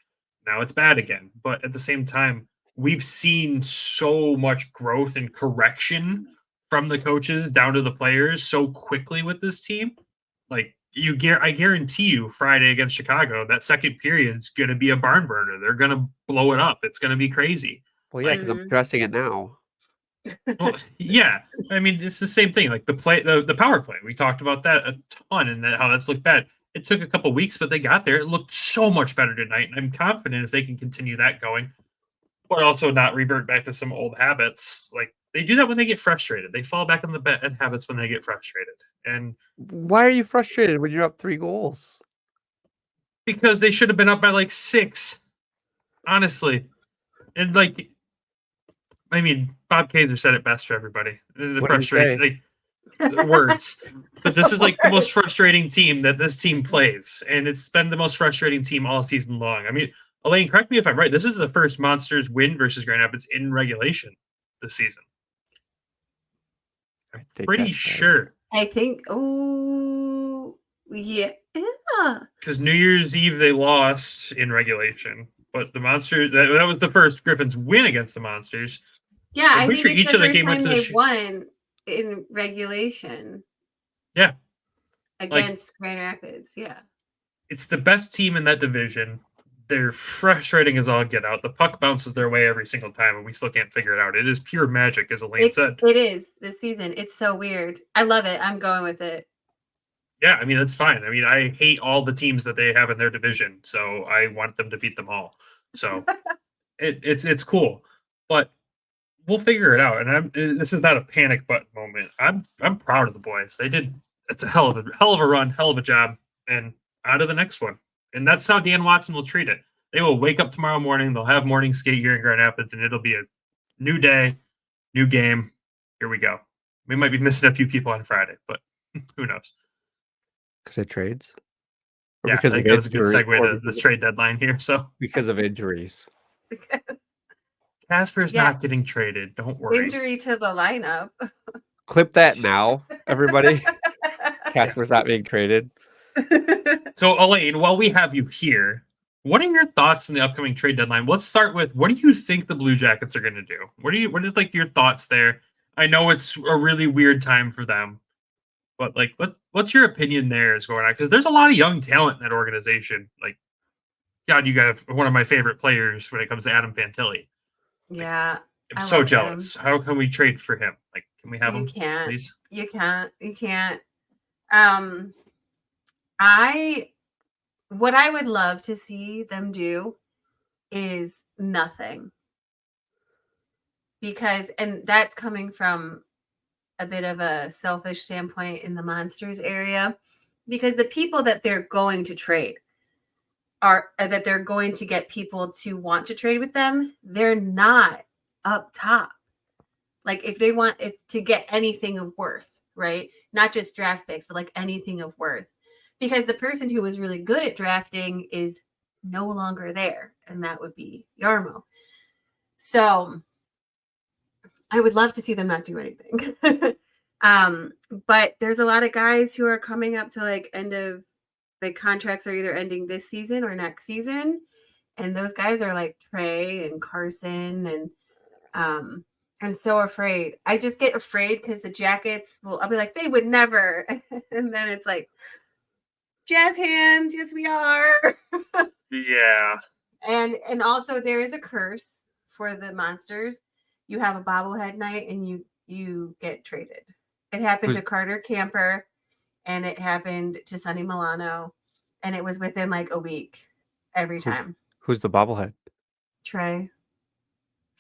now it's bad again. But at the same time, we've seen so much growth and correction from the coaches down to the players so quickly with this team. Like I guarantee you, Friday against Chicago, that second period is going to be a barn burner. They're going to blow it up. It's going to be crazy. Well, yeah, because I'm addressing it now. Well, yeah, I mean it's the same thing. Like the power play, we talked about that a ton, and how that's looked bad. It took a couple weeks, but they got there. It looked so much better tonight, and I'm confident if they can continue that going, but also not revert back to some old habits. Like they do that when they get frustrated. They fall back on the bad habits when they get frustrated. And why are you frustrated when you're up 3 goals? Because they should have been up by like 6, honestly. And like, I mean, Bob Kaiser said it best for everybody. The frustrating words. But this is like the most frustrating team that this team plays, and it's been the most frustrating team all season long. I mean, Elaine, correct me if I'm right. This is the first Monsters win versus Grand Rapids in regulation this season. I'm pretty sure. I think. Oh, yeah. Because New Year's Eve they lost in regulation, but the Monsters that was the first Griffins win against the Monsters. Yeah, I think sure it's each the of the first game time went to they won in regulation. Yeah, against Grand Rapids. Yeah, it's the best team in that division. They're frustrating as all get out. The puck bounces their way every single time, and we still can't figure it out. It is pure magic, as Elaine said. It is this season. It's so weird. I love it. I'm going with it. Yeah, I mean that's fine. I mean I hate all the teams that they have in their division, so I want them to beat them all. So it's cool, but we'll figure it out. And this is not a panic button moment. I'm proud of the boys. They did. It's a hell of a run, hell of a job, and out of the next one. And that's how Dan Watson will treat it. They will wake up tomorrow morning. They'll have morning skate here in Grand Rapids, and it'll be a new day, new game. Here we go. We might be missing a few people on Friday, but who knows? Because of trades? Or yeah, I think that was a good segue to the trade deadline here. So because of injuries. Casper's not getting traded. Don't worry. Injury to the lineup. Clip that now, everybody. Casper's not being traded. So, Elaine, while we have you here, what are your thoughts on the upcoming trade deadline? Let's start with what do you think the Blue Jackets are going to do? What is like your thoughts there? I know it's a really weird time for them, but like, what's your opinion there is going on? Because there's a lot of young talent in that organization. Like, God, you got one of my favorite players when it comes to Adam Fantilli. Yeah. I'm so jealous. How can we trade for him? Like, can we have him? Can't. Please? You can't. What I would love to see them do is nothing. And that's coming from a bit of a selfish standpoint in the Monsters area, because the people that they're going to trade that they're going to get people to want to trade with them, they're not up top. Like if they want to get anything of worth, right? Not just draft picks, but like anything of worth. because the person who was really good at drafting is no longer there, and that would be Yarmo. So I would love to see them not do anything. But there's a lot of guys who are coming up to like end of the contracts are either ending this season or next season. And those guys are like Trey and Carson. And I'm so afraid. I just get afraid because the Jackets I'll be like, they would never. And then it's like, jazz hands. Yes, we are. Yeah. And also there is a curse for the Monsters. You have a bobblehead night and you get traded. It happened to Carter Camper and it happened to Sonny Milano, and it was within like a week every time. Who's the bobblehead? Trey.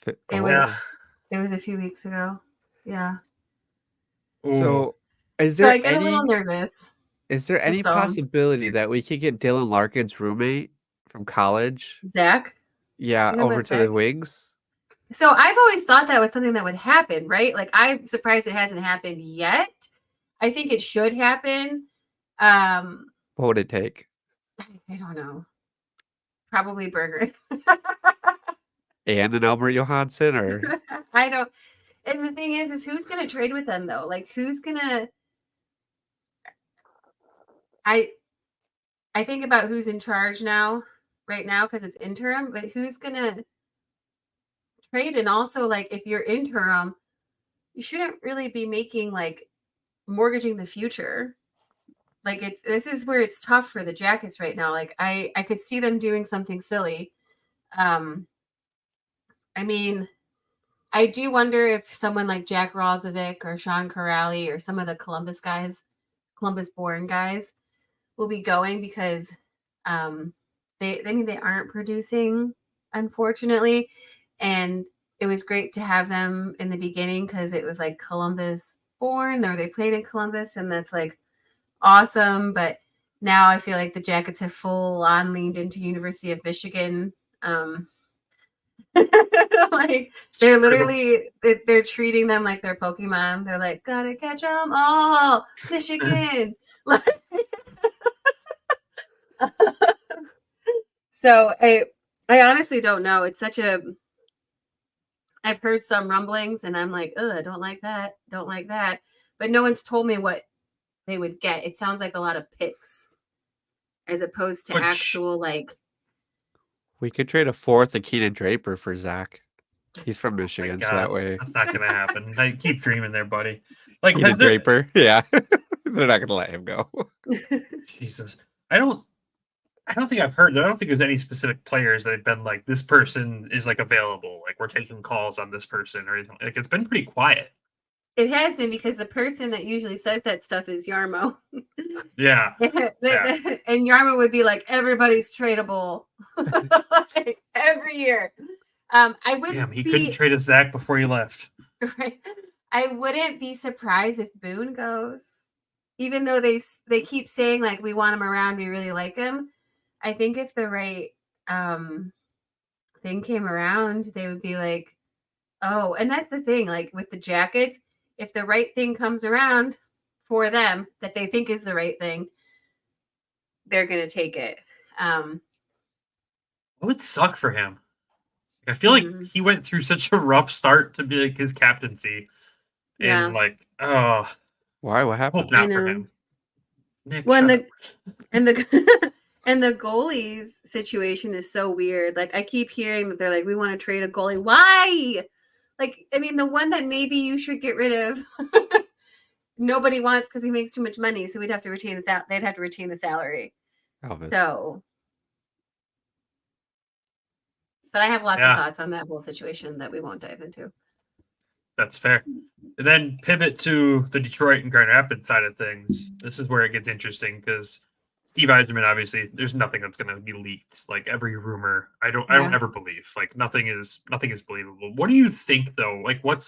It was a few weeks ago. Yeah. So is So there I get a little nervous. Is there any possibility that we could get Dylan Larkin's roommate from college? Zach? Yeah, over to the Wings. So I've always thought that was something that would happen, right? Like I'm surprised it hasn't happened yet. I think it should happen. What would it take? I don't know. Probably Berger. And an Albert Johansson, or I don't. And the thing is who's going to trade with them though? Like who's going to? I think about who's in charge right now, because it's interim. But who's going to trade? And also, like, if you're interim, you shouldn't really be making like mortgaging the future. Like this is where it's tough for the Jackets right now. Like I could see them doing something silly. I mean, I do wonder if someone like Jack Rozovic or Sean Corrali or some of the Columbus-born guys will be going because they aren't producing, unfortunately. And it was great to have them in the beginning because it was like Columbus-born, or they played in Columbus, and that's like awesome. But now I feel like the Jackets have full on leaned into University of Michigan. Like they're literally they're treating them like they're Pokemon. They're like, gotta catch them all, Michigan. So I honestly don't know. It's such a. I've heard some rumblings, and I'm like, I don't like that. Don't like that. But no one's told me what they would get. It sounds like a lot of picks, as opposed to actual like. We could trade a fourth of Keenan Draper for Zach. He's from Michigan, so that way that's not going to happen. I keep dreaming there, buddy. Like Keenan Draper, yeah, they're not going to let him go. Jesus, I don't think I've heard. I don't think there's any specific players that have been like, this person is like available. Like we're taking calls on this person or anything. Like it's been pretty quiet. It has been, because the person that usually says that stuff is Yarmo. Yeah. And Yarmo would be like, everybody's tradable. Like, every year. I would. Damn, he couldn't trade a Zach before he left. Right. I wouldn't be surprised if Boone goes, even though they keep saying like, we want him around, we really like him. I think if the right thing came around, they would be like, oh, and that's the thing, like with the Jackets, if the right thing comes around for them that they think is the right thing, they're going to take it. It would suck for him. I feel like he went through such a rough start to be like his captaincy. Yeah. And like, oh. Why? What happened? Hope not for him. Nick, and the goalies situation is so weird. Like I keep hearing that they're like, we want to trade a goalie. Why? Like, I mean, the one that maybe you should get rid of, nobody wants because he makes too much money. So we'd have to retain they'd have to retain the salary. Elvis. So, but I have lots of thoughts on that whole situation that we won't dive into. That's fair. And then pivot to the Detroit and Grand Rapids side of things. This is where it gets interesting because Steve Yzerman, obviously, there's nothing that's going to be leaked. Like every rumor, I don't ever believe. Like nothing is believable. What do you think though? Like what,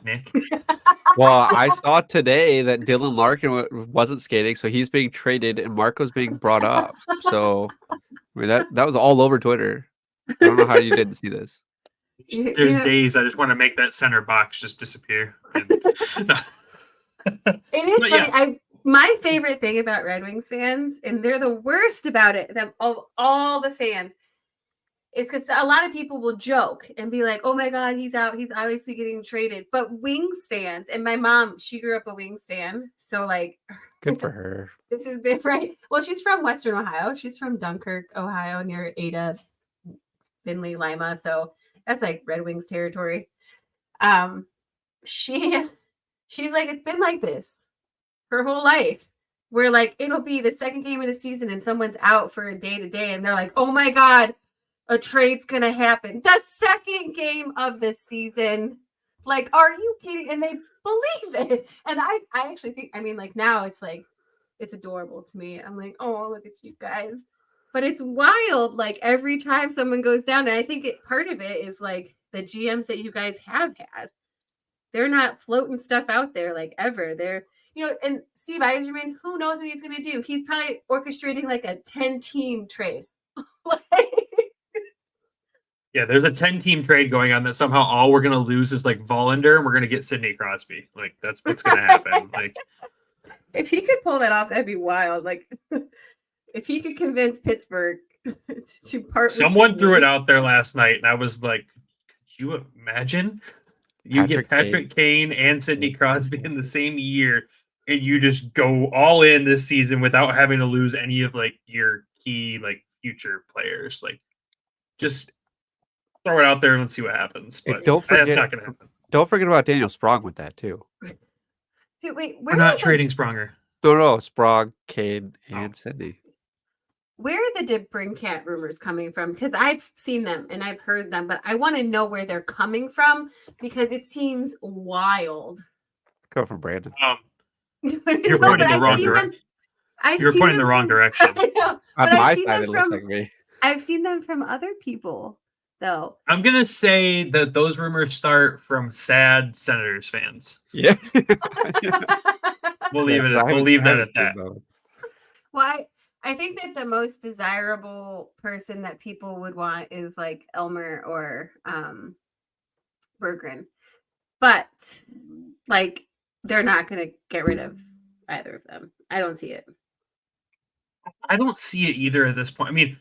Nick? Well, I saw today that Dylan Larkin wasn't skating, so he's being traded, and Marco's being brought up. So I mean, that was all over Twitter. I don't know how you didn't see this. There's days I just want to make that center box just disappear. It is funny. My favorite thing about Red Wings fans, and they're the worst about it, of all the fans, is because a lot of people will joke and be like, oh my God, he's out. He's obviously getting traded. But Wings fans, and my mom, she grew up a Wings fan. So like, Good for her. this has been right. Well, she's from Western Ohio. She's from Dunkirk, Ohio, near Ada, Findlay, Lima. So that's like Red Wings territory. She's like, it's been like this her whole life. Where like it'll be the second game of the season and someone's out for a day to day, and they're like, oh my God, a trade's gonna happen. The second game of the season. Like, are you kidding? And they believe it. And I actually think, I mean, like now it's like, it's adorable to me. I'm like, oh, look at you guys. But it's wild. Like every time someone goes down, and I think part of it is like the GMs that you guys have had. They're not floating stuff out there like ever. They're, and Steve Yzerman, who knows what he's going to do? He's probably orchestrating like a 10-team trade. Yeah, there's a 10-team trade going on that somehow all we're going to lose is like Vollander, and we're going to get Sidney Crosby. Like that's what's going to happen. Like if he could pull that off, that'd be wild. Like if he could convince Pittsburgh to part. Someone threw it out there last night, and I was like, could you imagine? You get Patrick Kane and Sidney Crosby in the same year, and you just go all in this season without having to lose any of like your key like future players. Like just throw it out there and let's see what happens. But that's not going to happen. Don't forget about Daniel Sprong with that too. Dude, wait, we're not trading Spronger. No, Sprong, Kane, and Sidney. Where are the DeBrincat rumors coming from? Because I've seen them and I've heard them, but I want to know where they're coming from because it seems wild. Go from Brandon. You're pointing the wrong direction. You're pointing the wrong direction. I know, On my side, it looks like me. I've seen them from other people, though. I'm gonna say that those rumors start from sad Senators fans. Yeah. We'll leave it. We'll leave that at that. Well, I think that the most desirable person that people would want is like Elmer or Berggren. But like they're not going to get rid of either of them. I don't see it. I don't see it either at this point. I mean,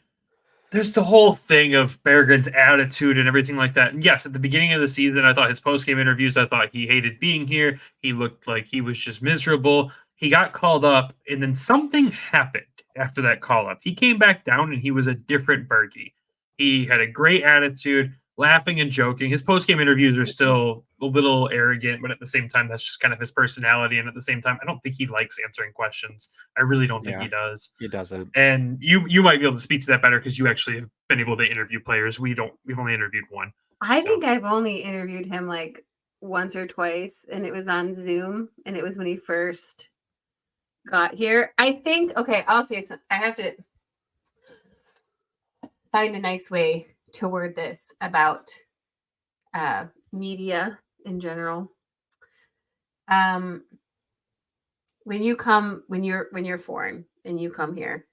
there's the whole thing of Berggren's attitude and everything like that. And yes, at the beginning of the season, I thought his post-game interviews, I thought he hated being here. He looked like he was just miserable. He got called up, and then something happened after that call-up. He came back down, and he was a different Bergie. He had a great attitude, laughing and joking. His post-game interviews are still a little arrogant, but at the same time, that's just kind of his personality. And at the same time, I don't think he likes answering questions. I really don't think he does. He doesn't. And you might be able to speak to that better because you actually have been able to interview players. We've only interviewed one. I think I've only interviewed him like once or twice, and it was on Zoom, and it was when he first got here. I think, okay, I'll say something. I have to find a nice way to word this about media in general. When you're foreign and you come here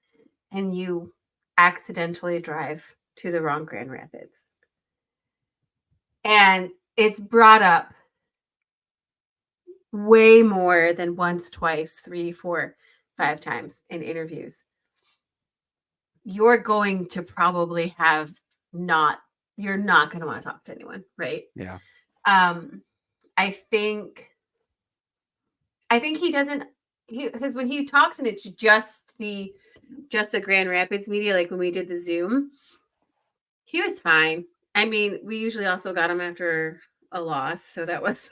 and you accidentally drive to the wrong Grand Rapids, and it's brought up way more than once, twice, 3, 4, 5 times in interviews, you're going to probably you're not going to want to talk to anyone, right? Yeah. I think he doesn't, because when he talks and it's just the Grand Rapids media, like when we did the Zoom, he was fine. I mean, we usually also got him after a loss, so that was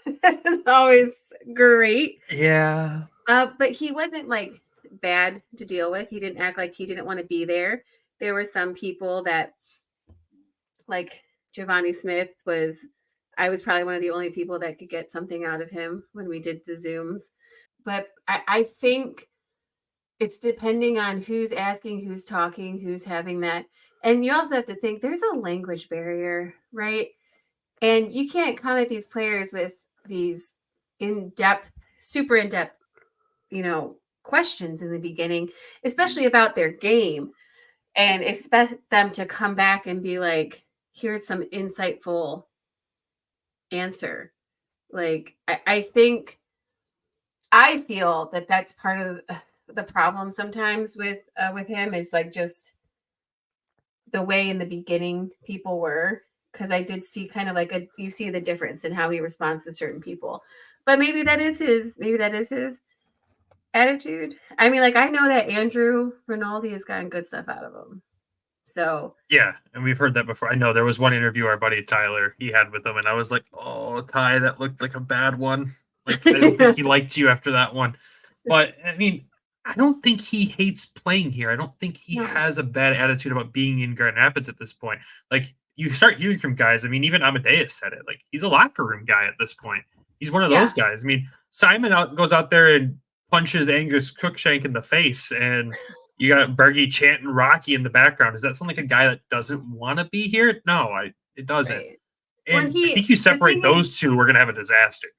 always great. Yeah. But he wasn't like bad to deal with. He didn't act like he didn't want to be there. There were some people that, like Giovanni Smith I was probably one of the only people that could get something out of him when we did the Zooms. But I think it's depending on who's asking, who's talking, who's having that. And you also have to think there's a language barrier, right? And you can't come at these players with these super in-depth, questions in the beginning, especially about their game, and expect them to come back and be like, here's some insightful answer. Like, I think I feel that that's part of the problem sometimes with him is like just the way in the beginning people were, because I did see kind of like you see the difference in how he responds to certain people. But maybe that is his attitude. I mean, like I know that Andrew Rinaldi has gotten good stuff out of him. So yeah, and we've heard that before. I know there was one interview our buddy Tyler he had with him, and I was like, "Oh, Ty, that looked like a bad one. Like I don't think he liked you after that one." But I mean, I don't think he hates playing here. I don't think he has a bad attitude about being in Grand Rapids at this point. Like you start hearing from guys. I mean, even Amadeus said it. Like he's a locker room guy at this point. He's one of those guys. I mean, Simon goes out there and punches Angus Cruikshank in the face, and you got Bergie chanting Rocky in the background. Does that sound like a guy that doesn't want to be here? No, it doesn't. Right. And I think you separate those two, we're going to have a disaster.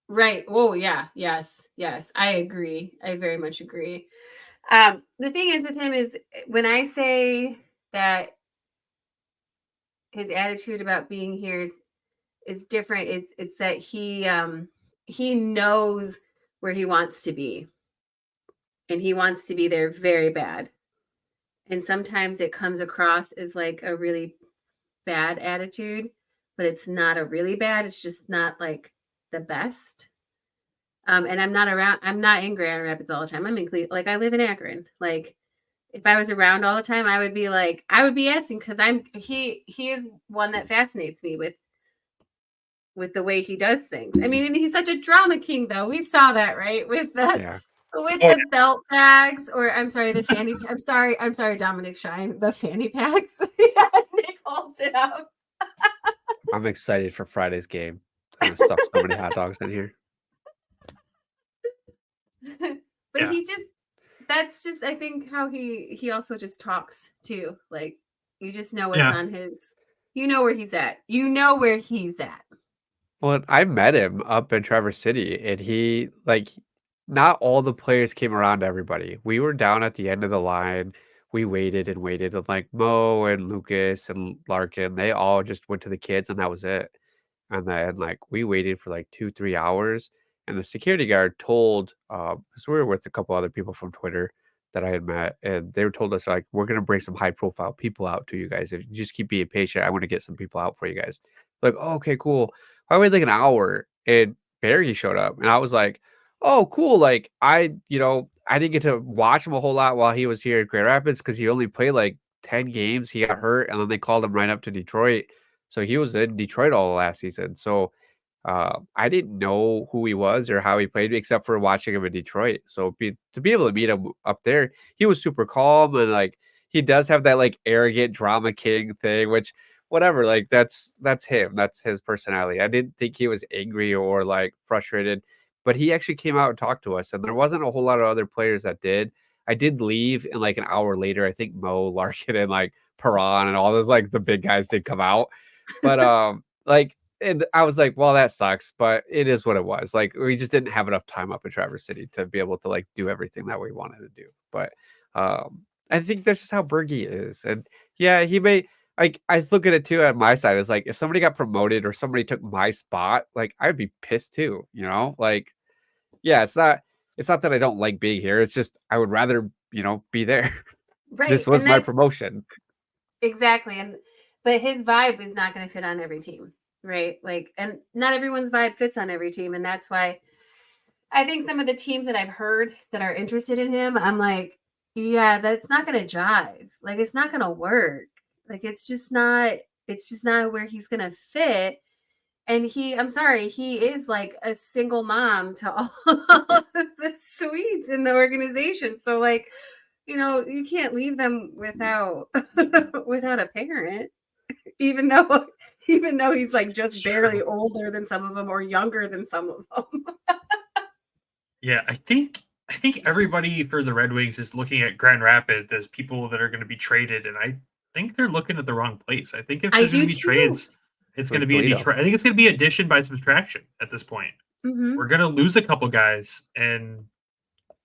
Right. Oh, yeah. Yes. I agree. I very much agree. The thing is with him is when I say that his attitude about being here is different, it's that he knows where he wants to be. And he wants to be there very bad. And sometimes it comes across as like a really bad attitude, but it's not a really bad. It's just not like the best. And I'm not in Grand Rapids all the time. I'm in Cleveland. Like I live in Akron. Like if I was around all the time, I would be asking because he is one that fascinates me with the way he does things. I mean, and he's such a drama king though. We saw that, right? With the belt bags, or I'm sorry, the fanny. I'm sorry, Dominic Shine. The fanny packs. Yeah, Nick holds it up. I'm excited for Friday's game. I'm gonna stuff so many hot dogs in here. But that's just I think how he also just talks too. Like you just know what's on his. You know where he's at. You know where he's at. Well, I met him up in Traverse City, and he not all the players came around to everybody. We were down at the end of the line. We waited and waited, and like Mo and Lucas and Larkin, they all just went to the kids, and that was it. And then we waited for 2-3 hours, and the security guard told, because we were with a couple other people from Twitter that I had met, and they told us we're gonna bring some high profile people out to you guys. If you just keep being patient, I want to get some people out for you guys. Like, oh, okay, cool. I waited an hour, and Barry showed up, and I was like, oh, cool. I didn't get to watch him a whole lot while he was here at Grand Rapids because he only played 10 games. He got hurt, and then they called him right up to Detroit. So he was in Detroit all last season. So I didn't know who he was or how he played except for watching him in Detroit. So to be able to meet him up there, he was super calm, and he does have that arrogant drama king thing, which whatever, that's him. That's his personality. I didn't think he was angry or frustrated, but he actually came out and talked to us, and there wasn't a whole lot of other players that did. I did leave, and an hour later, I think Mo, Larkin, and Perron and all those the big guys did come out. But and I was like, well, that sucks, but it is what it was. We just didn't have enough time up in Traverse City to be able to do everything that we wanted to do. But I think that's just how Bergie is. And yeah, he may I look at it too at my side. It's if somebody got promoted or somebody took my spot, I'd be pissed too, yeah, it's not that I don't like being here. It's just I would rather, be there. Right. This was my promotion. Exactly. But his vibe is not going to fit on every team, right? And not everyone's vibe fits on every team. And that's why I think some of the teams that I've heard that are interested in him, I'm like, yeah, that's not going to jive. It's not going to work. It's just not where he's going to fit. And I'm sorry, he is a single mom to all the Swedes in the organization. So you can't leave them without a parent, even though he's just barely older than some of them or younger than some of them. Yeah, I think everybody for the Red Wings is looking at Grand Rapids as people that are going to be traded, and I think they're looking at the wrong place. I think if there's going to be trades, it's going to be in Detroit. I think it's going to be addition by subtraction at this point. Mm-hmm. We're going to lose a couple guys, and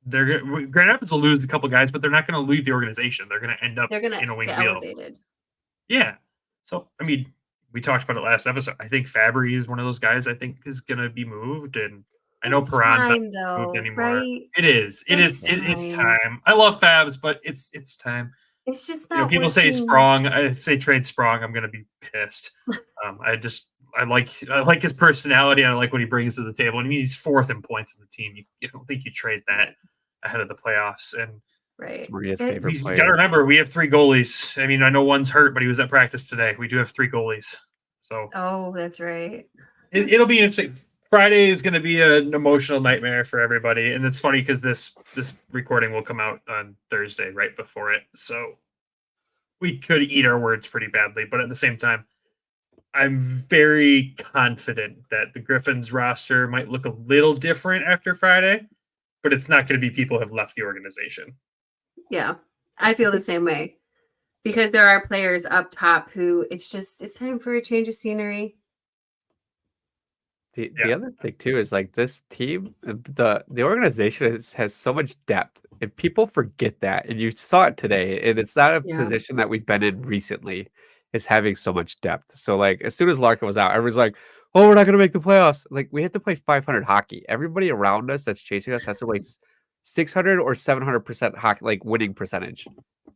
Grand Rapids will lose a couple guys, but they're not going to leave the organization. They're going to end up in a wing deal. Elevated. Yeah. So, I mean, we talked about it last episode. I think Fabry is one of those guys I think is going to be moved, and I know It's Perron's time, not though, moved anymore. right? It is. It's time. I love Fabs, but it's time. It's just You know, not people say working. Sprong. If they trade Sprong, I'm gonna be pissed. I like his personality. And I like what he brings to the table. I mean, he's fourth in points in the team. You don't think you trade that ahead of the playoffs. And Right. Maria's favorite you player. got to remember, we have 3 goalies. I mean, I know one's hurt, but he was at practice today. We do have 3 goalies. So Oh, that's right. it'll be interesting. Friday is going to be an emotional nightmare for everybody, and it's funny because this recording will come out on Thursday, right before it. So we could eat our words pretty badly, but at the same time, I'm very confident that the Griffins roster might look a little different after Friday, but it's not going to be people who have left the organization. Yeah, I feel the same way because there are players up top who it's time for a change of scenery. The other thing too is like this team, the organization has so much depth, and people forget that. And you saw it today, and it's not a position that we've been in recently, is having so much depth. So like as soon as Larkin was out, everyone's like, "Oh, we're not going to make the playoffs." Like we have to play 500 hockey. Everybody around us that's chasing us has to play 600 or 700% hockey, like winning percentage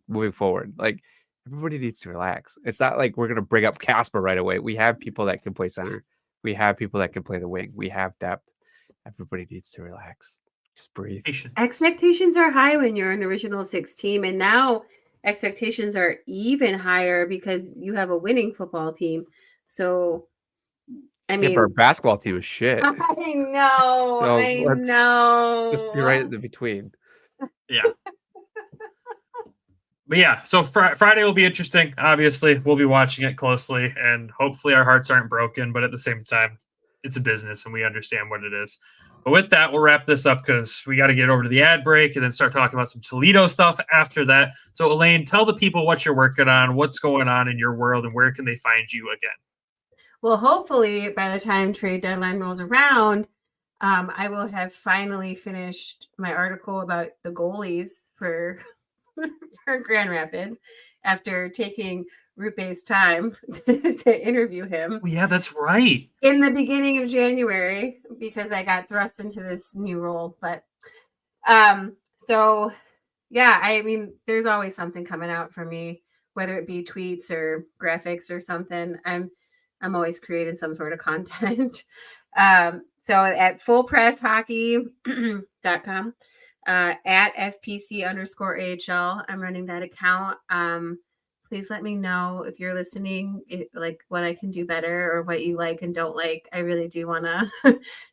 moving forward. Like everybody needs to relax. It's not like we're going to bring up Casper right away. We have people that can play center. We have people that can play the wing. We have depth. Everybody needs to relax. Just breathe. Expectations are high when you're an original 6 team, and now expectations are even higher because you have a winning football team. So, I mean, our basketball team is shit. I know. So I know. Just be right in the between. Yeah. But yeah, so Friday will be interesting. Obviously, we'll be watching it closely, and hopefully our hearts aren't broken. But at the same time, it's a business, and we understand what it is. But with that, we'll wrap this up because we got to get over to the ad break and then start talking about some Toledo stuff after that. So, Elaine, tell the people what you're working on, what's going on in your world, and where can they find you again? Well, hopefully, by the time trade deadline rolls around, I will have finally finished my article about the goalies for Grand Rapids after taking Rupe's time to interview him. Yeah, that's right. In the beginning of January, because I got thrust into this new role. But so yeah, I mean, there's always something coming out for me, whether it be tweets or graphics or something. I'm always creating some sort of content. So at fullpresshockey.com. At FPC_AHL. I'm running that account. Please let me know if you're listening, like what I can do better or what you like and don't like. I really do want to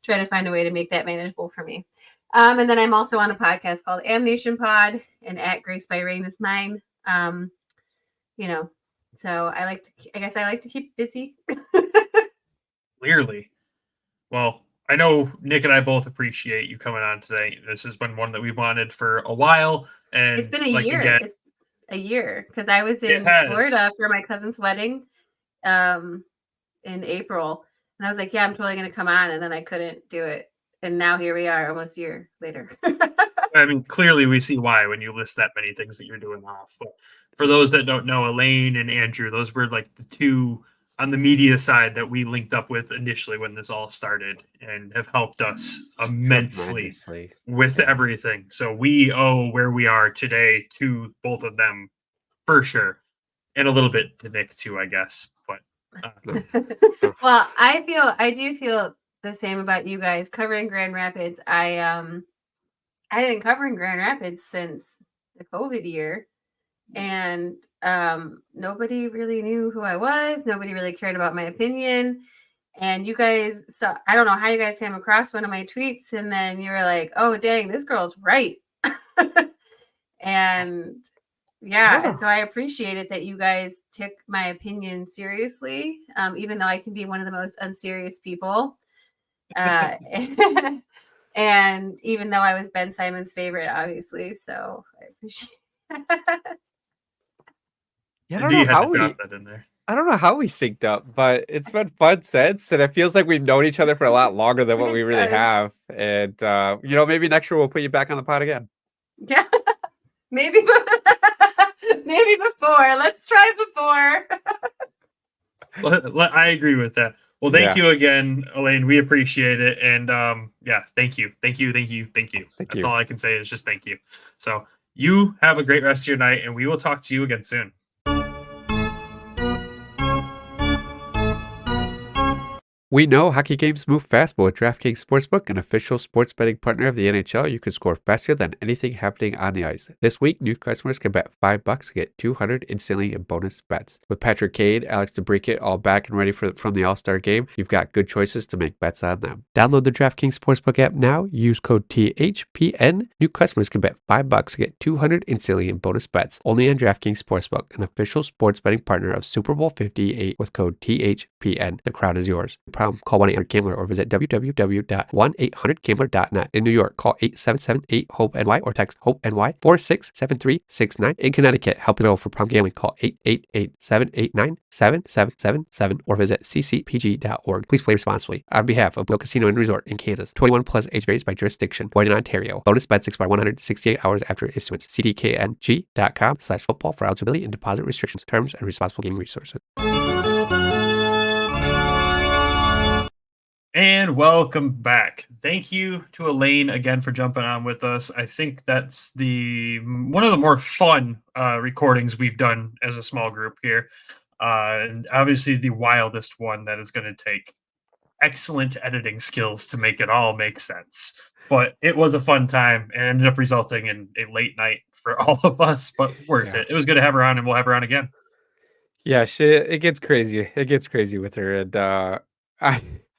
try to find a way to make that manageable for me. And then I'm also on a podcast called Amnation Pod, and at Grace by Rain is mine. So I like to keep busy. Clearly. Well, I know Nick and I both appreciate you coming on today. This has been one that we wanted for a while. And it's been a year. It's a year because I was in Florida for my cousin's wedding in April. And I was like, yeah, I'm totally going to come on. And then I couldn't do it. And now here we are almost a year later. I mean, clearly we see why when you list that many things that you're doing off. But for those that don't know, Elaine and Andrew, those were like the 2 on the media side that we linked up with initially when this all started and have helped us immensely with everything. So we owe where we are today to both of them for sure. And a little bit to Nick too, I guess. But well, I do feel the same about you guys covering Grand Rapids. I didn't cover in Grand Rapids since the COVID year. And nobody really knew who I was. Nobody really cared about my opinion. And you guys, so I don't know how you guys came across one of my tweets, and then you were like, "Oh, dang, this girl's right." And and so I appreciate it that you guys took my opinion seriously, even though I can be one of the most unserious people. And even though I was Ben Simon's favorite, obviously, so I appreciate it. Yeah, I don't know how we synced up, but it's been fun since, and it feels like we've known each other for a lot longer than what we really have. And maybe next year we'll put you back on the pod again. Yeah, maybe before. Let's try before. I agree with that. Well, Yeah. thank you again, Elaine. We appreciate it. And thank you. Thank That's you. all I can say is just thank you. So you have a great rest of your night, and we will talk to you again soon. We know hockey games move fast, but with DraftKings Sportsbook, an official sports betting partner of the NHL, you can score faster than anything happening on the ice. This week, new customers can bet $5 to get $200 instantly in bonus bets. With Patrick Kane, Alex DeBrincat all back and ready from the All-Star game, you've got good choices to make bets on them. Download the DraftKings Sportsbook app now. Use code THPN. New customers can bet $5 to get $200 instantly in bonus bets. Only on DraftKings Sportsbook, an official sports betting partner of Super Bowl 58 with code THPN. The crowd is yours. Call 1-800-GAMBLER or visit www.1800gambler.net. In New York, call 877-8-HOPE-NY or text HOPE-NY 467369. In Connecticut, help available for problem gambling. Call 888-789-7777 or visit ccpg.org. Please play responsibly. On behalf of Will Casino and Resort in Kansas, 21 plus, age varies by jurisdiction. Void in Ontario. Bonus bets expire 168 hours after issuance. cdkng.com/football for eligibility and deposit restrictions, terms, and responsible gaming resources. And welcome back. Thank you to Elaine again for jumping on with us. I think that's one of the more fun recordings we've done as a small group here. And obviously the wildest one that is going to take excellent editing skills to make it all make sense. But it was a fun time and ended up resulting in a late night for all of us, but worth it. It was good to have her on, and we'll have her on again. Yeah, it gets crazy. It gets crazy with her. And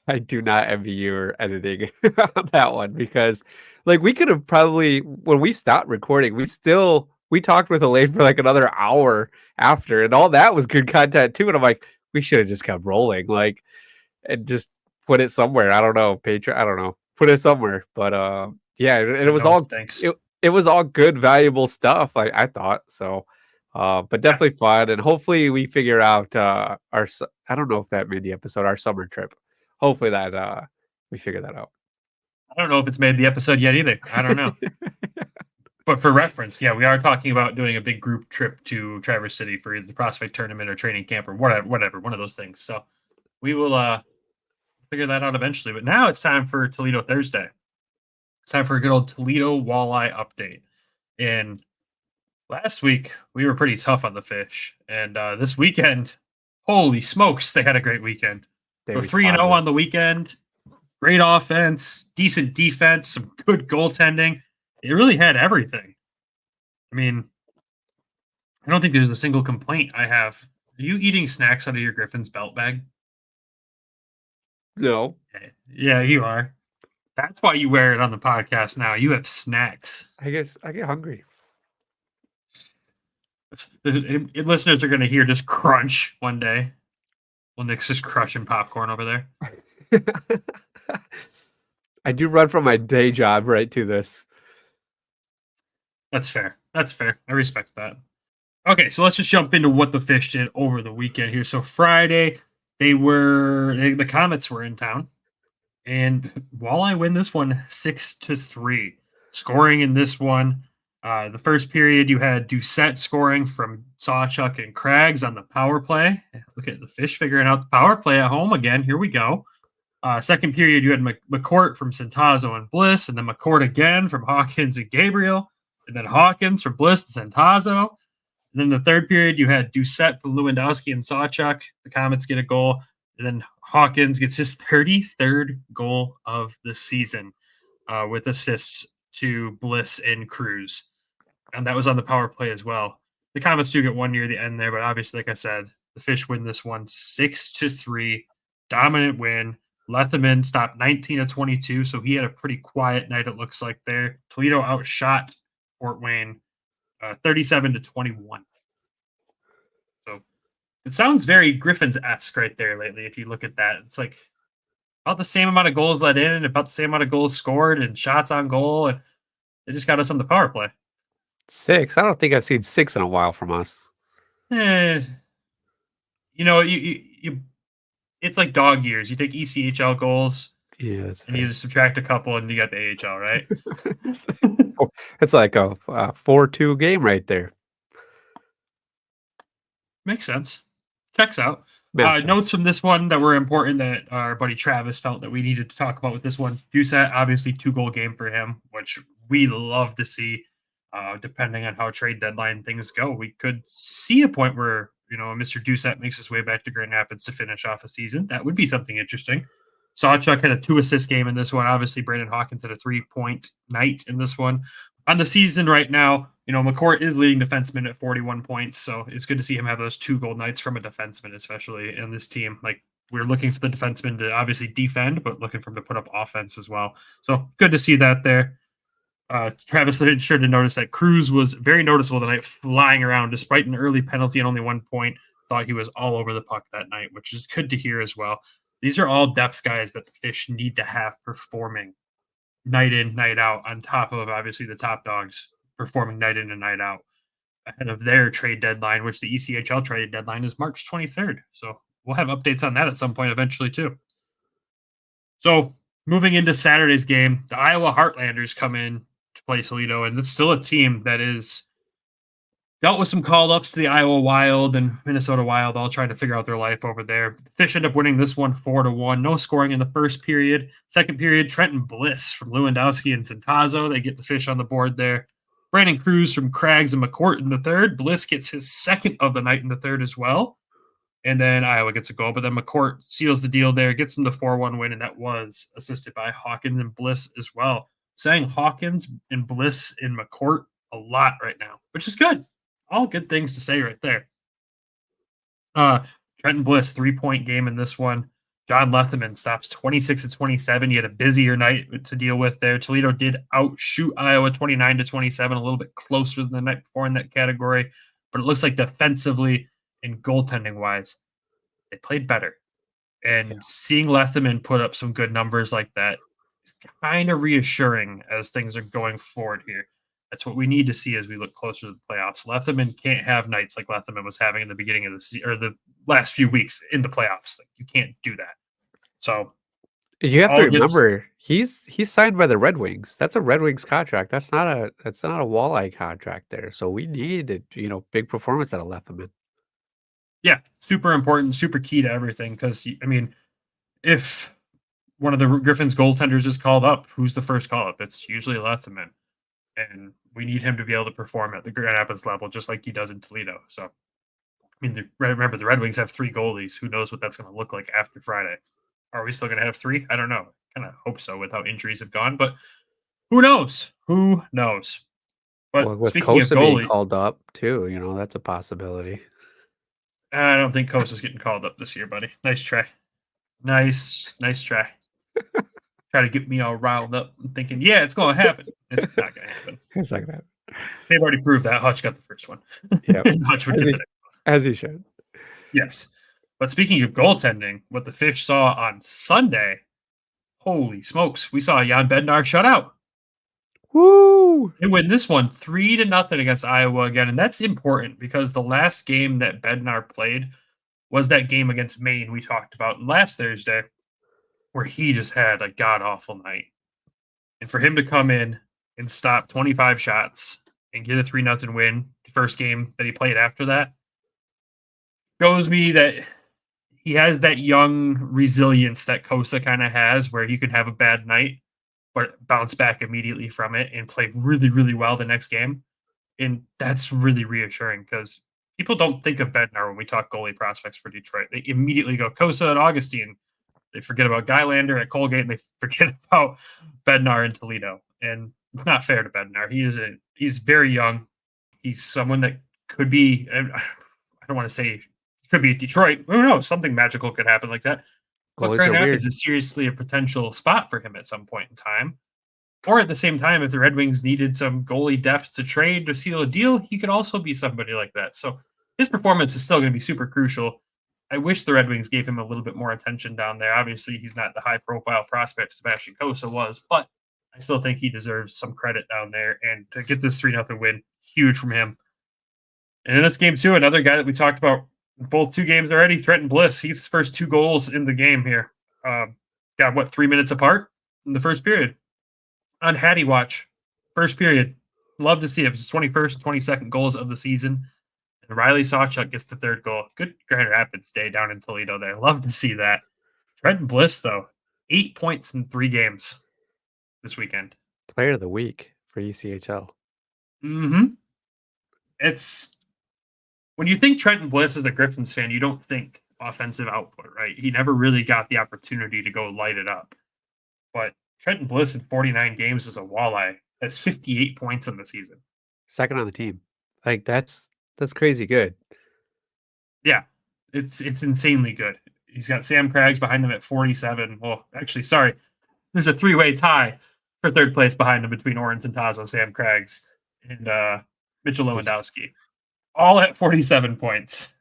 I do not envy your editing on that one, because like we could have probably, when we stopped recording, we talked with Elaine for like another hour after, and all that was good content too. And I'm like, we should have just kept rolling, like, and just put it somewhere. I don't know, Patreon. I don't know, put it somewhere. But yeah, and it was all thanks. It was all good, valuable stuff. I thought so. But definitely fun, and hopefully we figure out I don't know if that made the episode, our summer trip. Hopefully that we figure that out. I don't know if it's made the episode yet either. I don't know. But for reference, yeah, we are talking about doing a big group trip to Traverse City for either the prospect tournament or training camp or whatever, one of those things. So we will figure that out eventually. But now it's time for Toledo Thursday. It's time for a good old Toledo Walleye update. And last week we were pretty tough on the fish, and this weekend, holy smokes, they had a great weekend. So 3-0 on the weekend, great offense, decent defense, some good goaltending. It really had everything. I mean, I don't think there's a single complaint I have. Are you eating snacks out of your Griffin's belt bag? No. Yeah, you are. That's why you wear it on the podcast now. You have snacks. I guess I get hungry. Listeners are going to hear just crunch one day. Well, Nick's just crushing popcorn over there. I do run from my day job right to this. That's fair. I respect that. Okay, so let's just jump into what the fish did over the weekend here. So Friday, the Comets were in town, and Walleye win this one 6-3. Scoring in this one, the first period, you had Doucette scoring from Sawchuk and Craggs on the power play. Look at the fish figuring out the power play at home again. Here we go. Second period, you had McCourt from Centazzo and Bliss, and then McCourt again from Hawkins and Gabriel, and then Hawkins from Bliss to Centazzo. And then the third period, you had Doucette from Lewandowski and Sawchuk. The Comets get a goal, and then Hawkins gets his 33rd goal of the season with assists to Bliss and Cruz. And that was on the power play as well. The Comets do get one near the end there, but obviously, like I said, the fish win this one 6-3. Dominant win. Letherman stopped 19 of 22, so he had a pretty quiet night, it looks like there. Toledo outshot Fort Wayne 37-21. So it sounds very Griffins-esque right there lately if you look at that. It's like about the same amount of goals let in and about the same amount of goals scored and shots on goal, and they just got us on the power play. 6? I don't think I've seen 6 in a while from us. You it's like dog years. You take ECHL goals, and you just subtract a couple, and you got the AHL, right? It's like a 4-2 game right there. Makes sense. Checks out. Notes from this one that were important that our buddy Travis felt that we needed to talk about with this one. Doucette, obviously 2-goal game for him, which we love to see. Depending on how trade deadline things go, we could see a point where, Mr. Doucette makes his way back to Grand Rapids to finish off a season. That would be something interesting. Sawchuk had a 2-assist game in this one. Obviously, Brandon Hawkins had a 3-point night in this one. On the season right now, McCourt is leading defenseman at 41 points, so it's good to see him have those 2-goal nights from a defenseman, especially in this team. Like, we're looking for the defenseman to obviously defend, but looking for him to put up offense as well. So good to see that there. Travis made sure to notice that Cruz was very noticeable tonight, flying around despite an early penalty and only 1 point. Thought he was all over the puck that night, which is good to hear as well. These are all depth guys that the Fish need to have performing night in, night out, on top of obviously the top dogs performing night in and night out ahead of their trade deadline, which the ECHL trade deadline is March 23rd. So we'll have updates on that at some point eventually too. So moving into Saturday's game, the Iowa Heartlanders come in to play Toledo, and it's still a team that is dealt with some call-ups to the Iowa Wild and Minnesota Wild, all trying to figure out their life over there. The Fish end up winning this one 4-1. No scoring in the first period. Second period, Trenton Bliss from Lewandowski and Centazzo. They get the Fish on the board there. Brandon Cruz from Craggs and McCourt in the third. Bliss gets his second of the night in the third as well. And then Iowa gets a goal, but then McCourt seals the deal there, gets them the 4-1 win, and that was assisted by Hawkins and Bliss as well. Saying Hawkins and Bliss and McCourt a lot right now, which is good. All good things to say right there. Trenton Bliss, 3-point game in this one. John Letherman stops 26-27. He had a busier night to deal with there. Toledo did outshoot Iowa 29-27, a little bit closer than the night before in that category. But it looks like defensively and goaltending-wise, they played better. And seeing Letherman put up some good numbers like that is kind of reassuring as things are going forward here. That's what we need to see as we look closer to the playoffs. Letherman can't have nights like Letherman was having in the beginning of the season or the last few weeks in the playoffs. Like, you can't do that. So you have to remember he's signed by the Red Wings. That's a Red Wings contract. That's not a Walleye contract there. So we need big performance out of Letherman. Yeah, super important, super key to everything. Because if one of the Griffins goaltenders is called up, who's the first call up? It's usually Letherman. And we need him to be able to perform at the Grand Rapids level, just like he does in Toledo. So, remember, the Red Wings have 3 goalies. Who knows what that's going to look like after Friday? Are we still going to have 3? I don't know. Kind of hope so with how injuries have gone, but who knows? Who knows? But with speaking of Kosa goalie, being called up too, that's a possibility. I don't think Kosa's getting called up this year, buddy. Nice try. Nice try. Try to get me all riled up and thinking, yeah, it's going to happen. It's not going to happen. It's like that. They've already proved that. Hutch got the first one. Yeah, Hutch would get the next one. As he should. Yes. But speaking of goaltending, what the Fish saw on Sunday, holy smokes, we saw Jan Bednar shut out. Woo! They win this one 3-0 against Iowa again. And that's important because the last game that Bednar played was that game against Maine we talked about last Thursday, where he just had a god-awful night. And for him to come in and stop 25 shots and get a 3-0 win, the first game that he played after that, shows me that he has that young resilience that Kosa kind of has, where he can have a bad night, but bounce back immediately from it and play really, really well the next game. And that's really reassuring because people don't think of Bednar when we talk goalie prospects for Detroit. They immediately go Kosa and Augustine. They forget about Gylander at Colgate, and they forget about Bednar in Toledo. And it's not fair to Bednar. He's very young. He's someone that could be, I don't want to say could be Detroit. Who knows? Something magical could happen like that. But Grand Rapids is seriously a potential spot for him at some point in time. Or at the same time, if the Red Wings needed some goalie depth to trade to seal a deal, he could also be somebody like that. So his performance is still going to be super crucial. I wish the Red Wings gave him a little bit more attention down there. Obviously, he's not the high-profile prospect Sebastian Kosa was, but I still think he deserves some credit down there. And to get this 3-0 win, huge from him. And in this game, too, another guy that we talked about both 2 games already, Trenton Bliss. He's the first 2 goals in the game here. Got, 3 minutes apart in the first period. On Hattie watch, first period. Love to see it. It was his 21st, 22nd goals of the season. And Riley Sawchuk gets the third goal. Good Grand Rapids day down in Toledo there. Love to see that. Trenton Bliss, though, 8 points in 3 games this weekend. Player of the week for ECHL. Mm-hmm. It's when you think Trenton Bliss is a Griffins fan, you don't think offensive output, right? He never really got the opportunity to go light it up. But Trenton Bliss in 49 games as a Walleye has 58 points in the season. Second on the team. Like that's crazy good. Yeah, it's insanely good. He's got Sam Craggs behind him at 47. Well, actually, sorry. There's a 3-way tie for third place behind him between Orens and Tazo, Sam Craggs, and Mitchell Lewandowski. All at 47 points.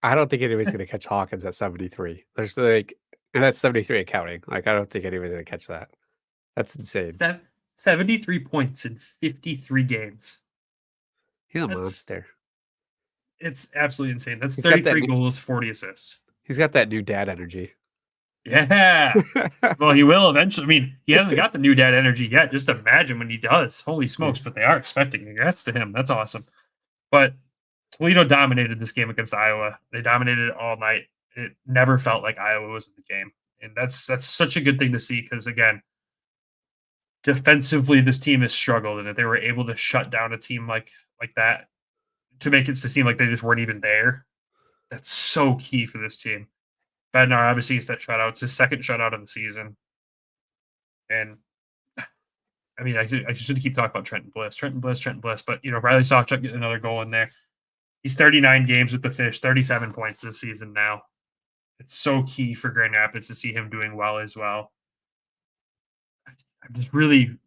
I don't think anybody's going to catch Hawkins at 73. There's like, and that's 73 accounting. Like, I don't think anybody's going to catch that. That's insane. 73 points in 53 games. He's a monster. It's absolutely insane. That's He's got 33 goals, 40 assists. He's got that new dad energy. Yeah. Well, he will eventually. I mean, he hasn't got the new dad energy yet. Just imagine when he does. Holy smokes, but they are expecting. Congrats to him. That's awesome. But Toledo dominated this game against Iowa. They dominated it all night. It never felt like Iowa was in the game. And that's such a good thing to see because, again, defensively, this team has struggled. And if they were able to shut down a team like that to make it to seem like they just weren't even there, that's so key for this team. Bednar obviously gets that shutout. It's his second shutout of the season. And I mean, I should keep talking about Trenton Bliss. But, Riley Sawchuk getting another goal in there. He's 39 games with the Fish, 37 points this season now. It's so key for Grand Rapids to see him doing well as well. I'm just really,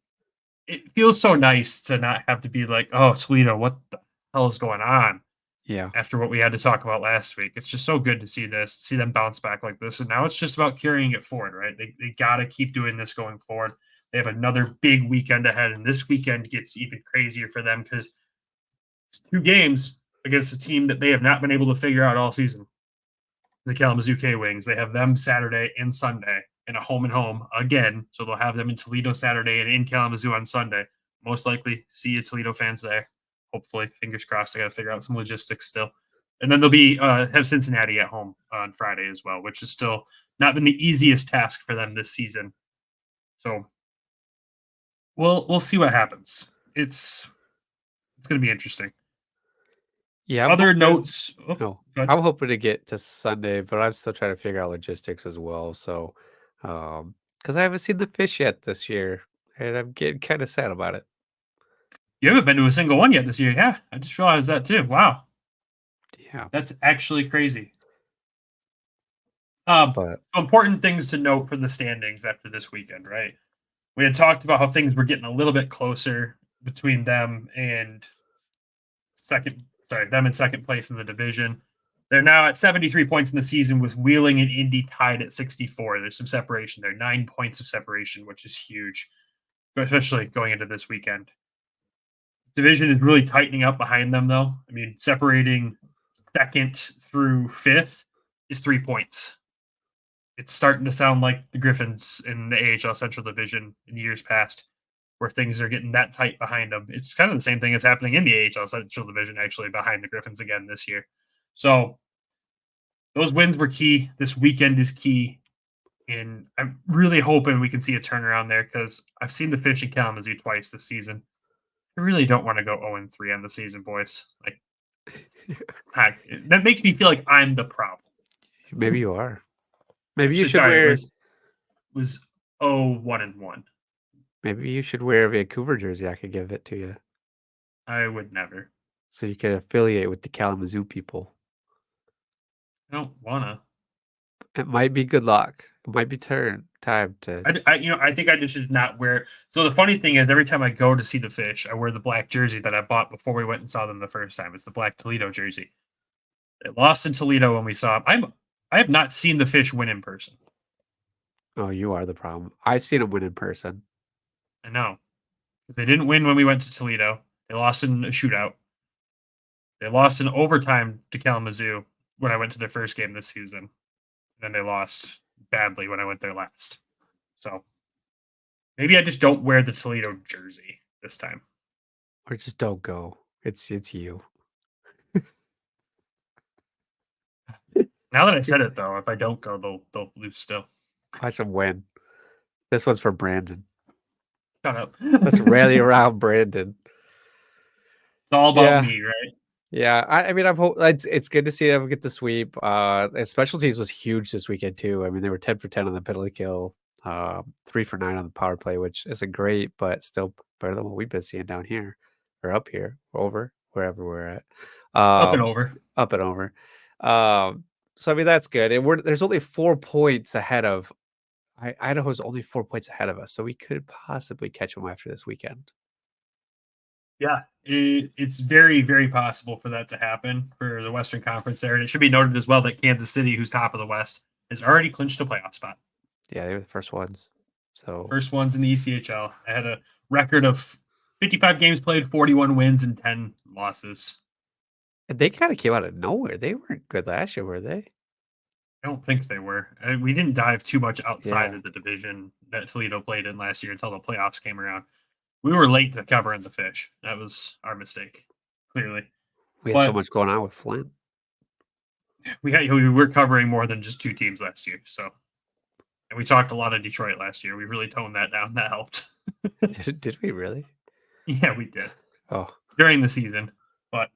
it feels so nice to not have to be like, oh, Toledo, what the hell is going on? Yeah. After what we had to talk about last week. It's just so good to see this, see them bounce back like this. And now it's just about carrying it forward, right? They got to keep doing this going forward. They have another big weekend ahead, and this weekend gets even crazier for them because it's 2 games against a team that they have not been able to figure out all season. The Kalamazoo K-Wings. They have them Saturday and Sunday in a home and home again. So they'll have them in Toledo Saturday and in Kalamazoo on Sunday. Most likely see you Toledo fans there. Hopefully, fingers crossed. I got to figure out some logistics still. And then they'll be have Cincinnati at home on Friday as well, which is still not been the easiest task for them this season. So we'll see what happens. It's going to be interesting. Yeah. Other notes. I'm hoping to get to Sunday, but I'm still trying to figure out logistics as well. So, because I haven't seen the Fish yet this year, and I'm getting kind of sad about it. You haven't been to a single one yet this year. Yeah, I just realized that too. Wow. Yeah. That's actually crazy. But important things to note for the standings after this weekend, right? We had talked about how things were getting a little bit closer between them and second place in the division. They're now at 73 points in the season with Wheeling and Indy tied at 64. There's some separation there, 9 points of separation, which is huge, especially going into this weekend. Division is really tightening up behind them, though. I mean, separating 2nd through 5th is 3 points. It's starting to sound like the Griffins in the AHL Central Division in years past, where things are getting that tight behind them. It's kind of the same thing that's happening in the AHL Central Division, actually, behind the Griffins again this year. So those wins were key. This weekend is key. And I'm really hoping we can see a turnaround there because I've seen the Fish in Kalamazoo twice this season. I really don't want to go 0-3 on the season, boys. Like, that makes me feel like I'm the problem. Maybe you are. Maybe you should wear. It was 0-1-1. Maybe you should wear a Vancouver jersey. I could give it to you. I would never. So you could affiliate with the Kalamazoo people. I don't wanna. It might be good luck. It might be time to. I think I just should not wear. So the funny thing is, every time I go to see the Fish, I wear the black jersey that I bought before we went and saw them the first time. It's the black Toledo jersey. They lost in Toledo when we saw them. I have not seen the Fish win in person. Oh, you are the problem. I've seen them win in person. I know, because they didn't win when we went to Toledo. They lost in a shootout. They lost in overtime to Kalamazoo when I went to their first game this season. Then they lost badly when I went there last. So maybe I just don't wear the Toledo jersey this time. Or just don't go. It's you. Now that I said it, though, if I don't go, they'll lose still. Watch them win. This one's for Brandon. Shut up. Let's rally around Brandon. It's all about me, right? Yeah, I mean, I'm it's good to see them get the sweep. And special teams was huge this weekend too. I mean, they were 10 for 10 on the penalty kill, 3 for 9 on the power play, which isn't great, but still better than what we've been seeing down here or up here, over wherever we're at. Up and over. Up and over. So I mean, that's good. And there's only 4 points ahead of Idaho's only 4 points ahead of us, so we could possibly catch them after this weekend. Yeah, it's very, very possible for that to happen for the Western Conference there. And it should be noted as well that Kansas City, who's top of the West, has already clinched a playoff spot. Yeah, they were the first ones. So first ones in the ECHL. I had a record of 55 games played, 41 wins, and 10 losses. And they kind of came out of nowhere. They weren't good last year, were they? I don't think they were. We didn't dive too much outside of the division that Toledo played in last year until the playoffs came around. We were late to covering the Fish. That was our mistake, clearly. We had so much going on with Flint. We were covering more than just 2 teams last year. So, and we talked a lot of Detroit last year. We really toned that down. That helped. Did we really? Yeah, we did. Oh, during the season. But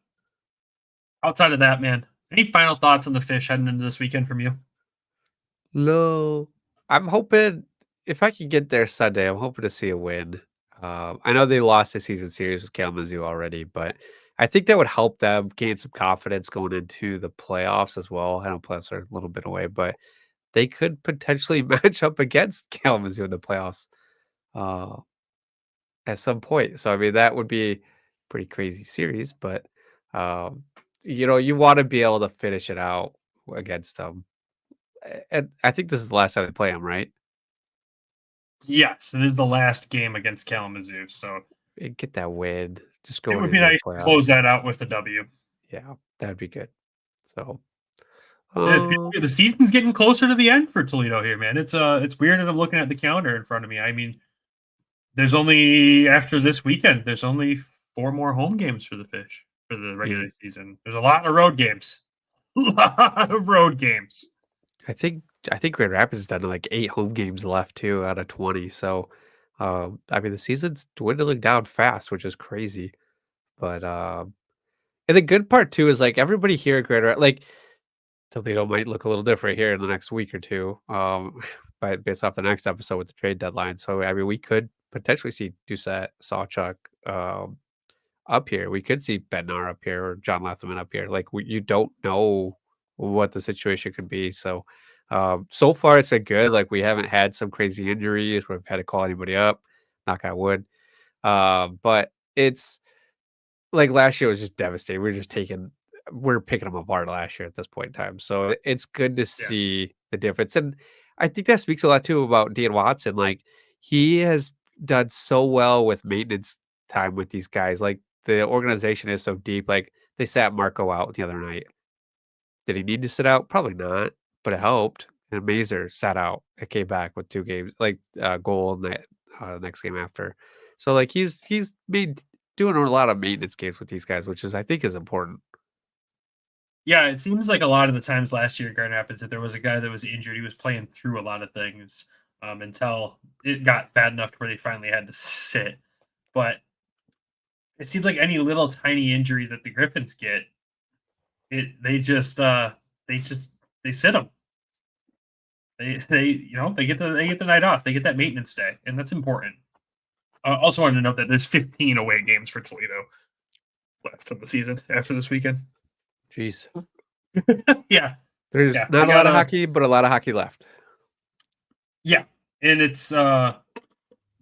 outside of that, man, any final thoughts on the Fish heading into this weekend from you? No. I'm hoping if I can get there Sunday, I'm hoping to see a win. I know they lost the season series with Kalamazoo already, but I think that would help them gain some confidence going into the playoffs as well. I know playoffs are a little bit away, but they could potentially match up against Kalamazoo in the playoffs at some point. So, I mean, that would be a pretty crazy series, but, you want to be able to finish it out against them. And I think this is the last time they play them, right? Yes, it is the last game against Kalamazoo. So get that win. Just go. It would be nice to close that out with a W. Yeah, that'd be good. So the season's getting closer to the end for Toledo here, man. It's weird that I'm looking at the calendar in front of me. I mean, there's only after this weekend, there's only 4 more home games for the Fish for the regular season. There's a lot of road games. A lot of road games. I think Grand Rapids has done like 8 home games left too out of 20. So, I mean, the season's dwindling down fast, which is crazy. But and the good part too is like everybody here at Grand Rapids, like Toledo might look a little different here in the next week or two, but based off the next episode with the trade deadline. So, I mean, we could potentially see Doucette, Sawchuk up here. We could see Bednar up here or John Lethman up here. Like you don't know what the situation could be. So, so far it's been good. Like we haven't had some crazy injuries where we've had to call anybody up, knock on wood. But it's like last year was just devastating. We're picking them apart last year at this point in time. So it's good to see the difference. And I think that speaks a lot too about Dean Watson. Like he has done so well with maintenance time with these guys. Like the organization is so deep. Like they sat Marco out the other night. Did he need to sit out? Probably not, but it helped. And Mazer sat out. It came back with 2 games, like goal in the next game after. So like he's been doing a lot of maintenance games with these guys, which I think is important. Yeah, it seems like a lot of the times last year at Grand Rapids that there was a guy that was injured. He was playing through a lot of things until it got bad enough to where they finally had to sit. But it seems like any little tiny injury that the Griffins get, they sit them. They get the night off. They get that maintenance day, and that's important. I also wanted to note that there's 15 away games for Toledo left of the season after this weekend. Jeez. Yeah. There's not a lot of hockey, but a lot of hockey left. Yeah. And it's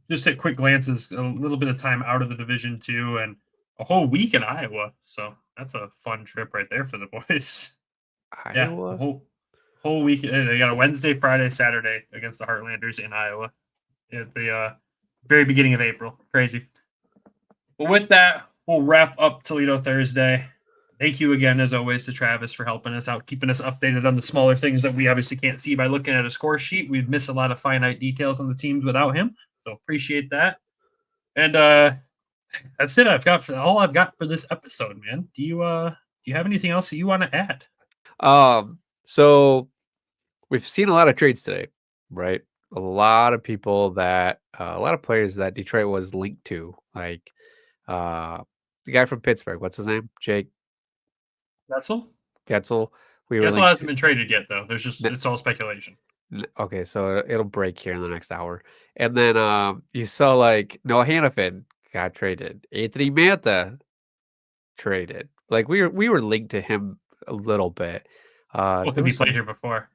just at quick glances, a little bit of time out of the division too, and a whole week in Iowa. So that's a fun trip right there for the boys. Iowa? Yeah, whole week. They got a Wednesday, Friday, Saturday against the Heartlanders in Iowa at the very beginning of April. Crazy. But with that, we'll wrap up Toledo Thursday. Thank you again, as always, to Travis for helping us out, keeping us updated on the smaller things that we obviously can't see by looking at a score sheet. We'd miss a lot of finite details on the teams without him, so appreciate that. And that's it. All I've got for this episode, man. Do you have anything else that you want to add? So we've seen a lot of trades today, right? A lot of people that, a lot of players that Detroit was linked to, like the guy from Pittsburgh. What's his name? Jake Getzel? Getzel. We were Getzel linked hasn't been traded yet, though. There's just it's all speculation. Okay, so it'll break here in the next hour. And then you saw like Noah Hannafin got traded. Anthony Mantha traded. Like we were linked to him a little bit. Well, There because he was played some, here before.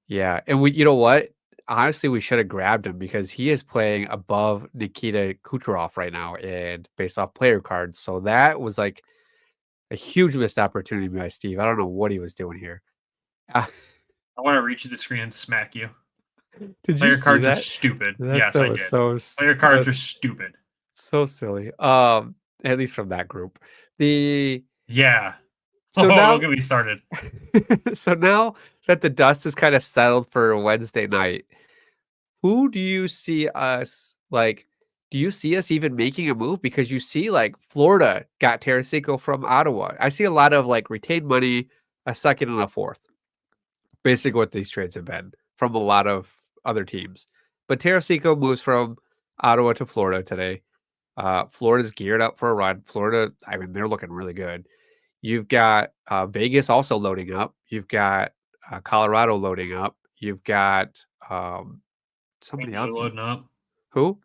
yeah, and you know what? Honestly, we should have grabbed him because he is playing above Nikita Kucherov right now, and based off player cards. So that was like a huge missed opportunity by Steve. I don't know what he was doing here. I want to reach the screen and smack you. Did Player you see cards are that? stupid. That Yes, stuff I was did. so Player that cards was are stupid. so silly. At least from that group. Yeah. So Don't now get me started. so now that the dust is kind of settled for Wednesday night, who do you see us like? Do you see us even making a move? Because you see, like Florida got Tarasenko from Ottawa. I see a lot of like retained money, a second and a fourth. Basically, what these trades have been from a lot of other teams. But Tarasenko moves from Ottawa to Florida today. Florida's geared up for a run. Florida, I mean, they're looking really good. You've got Vegas also loading up. You've got Colorado loading up. You've got somebody Rangers are else. loading up. Who?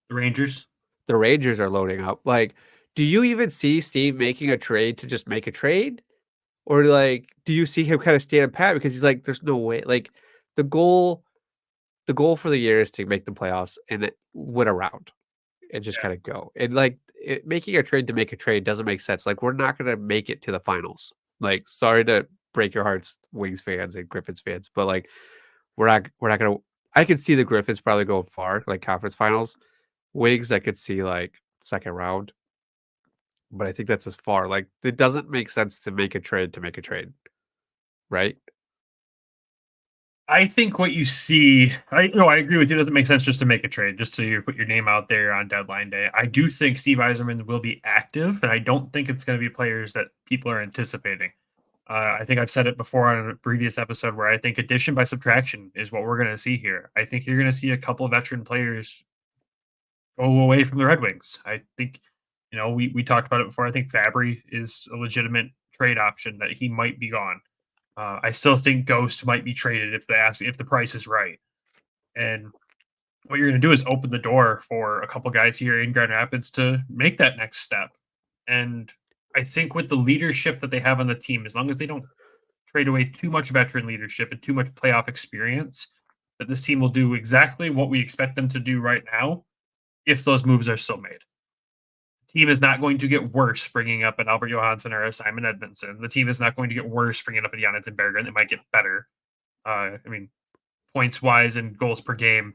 The Rangers. The Rangers are loading up. Like, do you even see Steve making a trade to just make a trade? Or like, do you see him kind of standing pat because he's like, there's no way. Like, the goal for the year is to make the playoffs and win a round and just kind of go. And like making a trade to make a trade doesn't make sense. Like, we're not gonna make it to the finals. Like, sorry to break your hearts, Wings fans and Griffins fans, but like we're not gonna. I could see the Griffins probably go far, like conference finals. Wings, I could see like second round, but I think that's as far. Like, it doesn't make sense to make a trade, right? I think what you see, I agree with you. It doesn't make sense just to make a trade, just to put your name out there on deadline day. I do think Steve Yzerman will be active, and I don't think it's going to be players that people are anticipating. I think I've said it before on a previous episode where I think addition by subtraction is what we're going to see here. I think you're going to see a couple of veteran players go away from the Red Wings. I think, we talked about it before. I think Fabry is a legitimate trade option that he might be gone. I still think Ghost might be traded if the price is right. And what you're going to do is open the door for a couple guys here in Grand Rapids to make that next step. And I think with the leadership that they have on the team, as long as they don't trade away too much veteran leadership and too much playoff experience, that this team will do exactly what we expect them to do right now if those moves are still made. Team is not going to get worse bringing up an Albert Johansson or a Simon Edmondson. The team is not going to get worse bringing up a Jonathan Berggren. It might get better. Points wise and goals per game,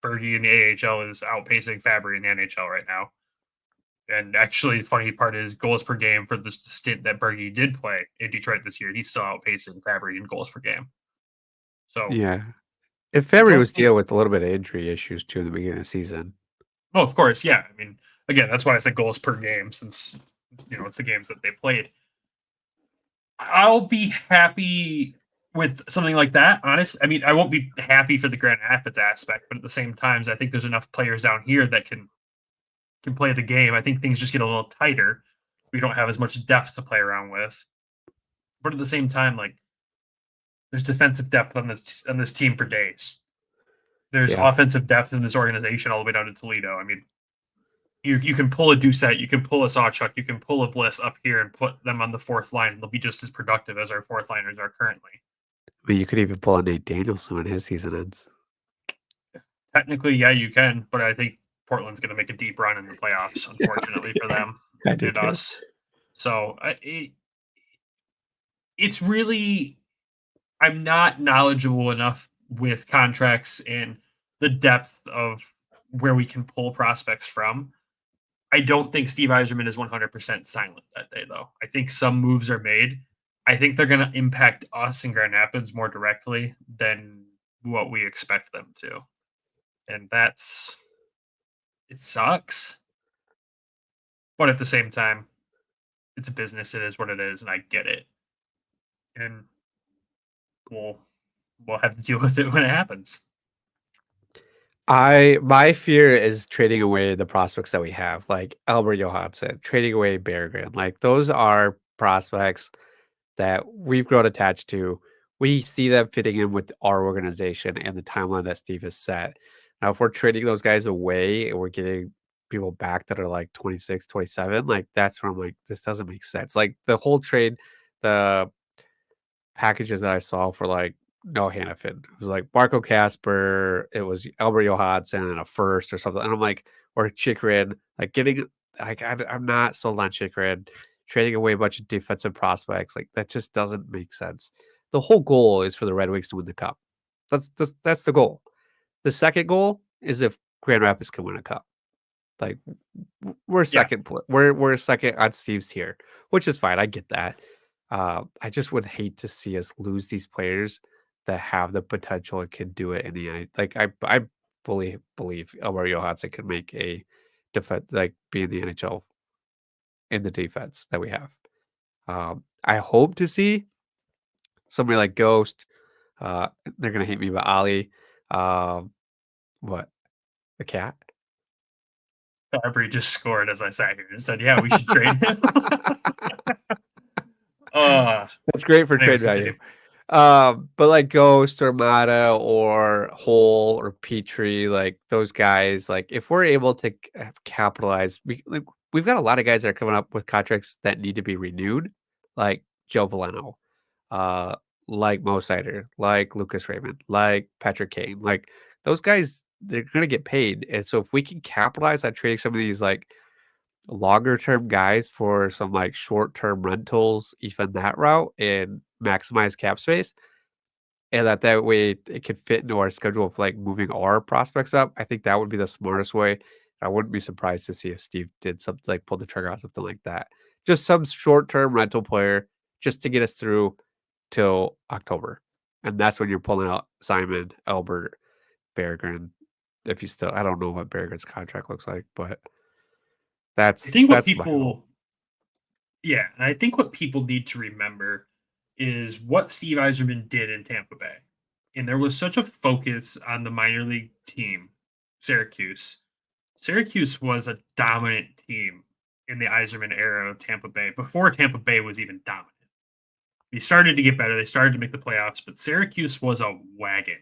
Bergie in the AHL is outpacing Fabry in the NHL right now. And actually, the funny part is goals per game for the stint that Bergie did play in Detroit this year, he's still outpacing Fabry in goals per game. So yeah, if Fabry was dealing with a little bit of injury issues too in the beginning of the season. Oh, of course, yeah. Again, that's why I said goals per game, since it's the games that they played. I'll be happy with something like that. I won't be happy for the Grand Rapids aspect, but at the same time, I think there's enough players down here that can play the game. I think things just get a little tighter. We don't have as much depth to play around with, but at the same time, like there's defensive depth on this team for days. There's offensive depth in this organization all the way down to Toledo. You can pull a Doucette, you can pull a Sawchuk, you can pull a Bliss up here and put them on the fourth line. And they'll be just as productive as our fourth liners are currently. You could even pull a Nate Danielson when his season ends. Technically, yeah, you can, but I think Portland's going to make a deep run in the playoffs, unfortunately for them and us. So it's really, I'm not knowledgeable enough with contracts and the depth of where we can pull prospects from. I don't think Steve Yzerman is 100% silent that day, though. I think some moves are made. I think they're going to impact us in Grand Rapids more directly than what we expect them to. And it sucks. But at the same time, it's a business. It is what it is, and I get it. And we'll have to deal with it when it happens. My fear is trading away the prospects that we have, like Albert Johansson, trading away Berggren. Like those are prospects that we've grown attached to. We see them fitting in with our organization and the timeline that Steve has set. Now, if we're trading those guys away and we're getting people back that are like 26, 27, like that's where I'm like, this doesn't make sense. Like the whole trade, the packages that I saw for like no Hannafin. It was like Marco Casper, it was Albert Johansson and a first or something. And I'm like, or Chikrin, like getting like I'm not sold on Chikrin, trading away a bunch of defensive prospects. Like that just doesn't make sense. The whole goal is for the Red Wings to win the cup. That's the goal. The second goal is if Grand Rapids can win a cup. Like we're second, we're second on Steve's tier, which is fine. I get that. I just would hate to see us lose these players that have the potential and can do it in the end. Like I fully believe Albert Johansson could make a defense, like be in the NHL in the defense that we have. I hope to see somebody like Ghost. They're gonna hate me, but Ali, what the cat? Fabry just scored as I sat here and said, "Yeah, we should trade him." That's great for trade value. But like Ghost or Mata or Hole or Petrie, like those guys, like if we're able to capitalize, we've got a lot of guys that are coming up with contracts that need to be renewed, like Joe Valeno, like Mo Sider, like Lucas Raymond, like Patrick Kane, like those guys, they're gonna get paid. And so if we can capitalize on trading some of these like longer term guys for some like short term rentals, even that route, and maximize cap space, and that way it could fit into our schedule of like moving our prospects up. I think that would be the smartest way. I wouldn't be surprised to see if Steve did something like pull the trigger on something like that. Just some short term rental player just to get us through till October. And that's when you're pulling out Simon, Albert, Berggren. If you still, I don't know what Berggren's contract looks like, but I think what people, and I think what people need to remember is what Steve Yzerman did in Tampa Bay. And there was such a focus on the minor league team, Syracuse. Syracuse was a dominant team in the Yzerman era of Tampa Bay before Tampa Bay was even dominant. They started to get better. They started to make the playoffs, but Syracuse was a wagon.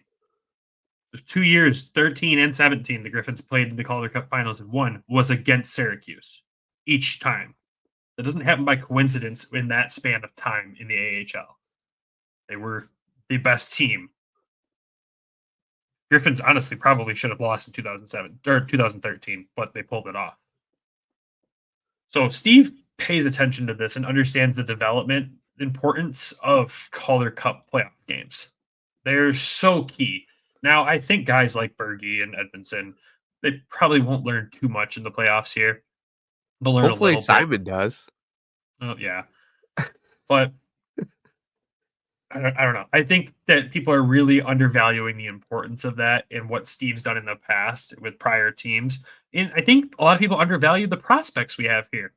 2 years, 13 and 17, the Griffins played in the Calder Cup finals and won, was against Syracuse each time. That doesn't happen by coincidence in that span of time in the AHL. They were the best team. Griffins honestly probably should have lost in 2007 or 2013, but they pulled it off. So Steve pays attention to this and understands the development importance of Calder Cup playoff games. They're so key. Now, I think guys like Berge and Edmondson, they probably won't learn too much in the playoffs here. They'll learn hopefully a little Simon bit. does. Oh, yeah. But I don't know. I think that people are really undervaluing the importance of that and what Steve's done in the past with prior teams. And I think a lot of people undervalue the prospects we have here.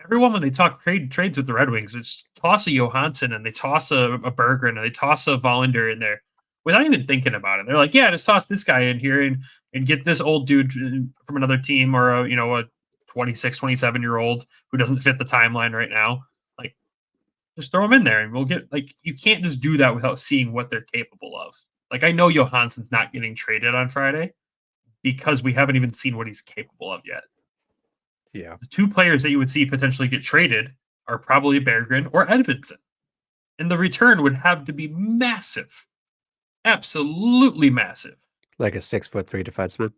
Everyone, when they talk trades with the Red Wings, it's toss a Johansson and they toss a Berggren and they toss a Vollander in there without even thinking about it. They're like, yeah, just toss this guy in here and get this old dude from another team or a 26, 27-year-old who doesn't fit the timeline right now. Like, just throw him in there and we'll get, like, you can't just do that without seeing what they're capable of. Like, I know Johansson's not getting traded on Friday because we haven't even seen what he's capable of yet. Yeah. The two players that you would see potentially get traded are probably Berggren or Edmondson. And the return would have to be massive. Absolutely massive. Like a 6'3" defenseman.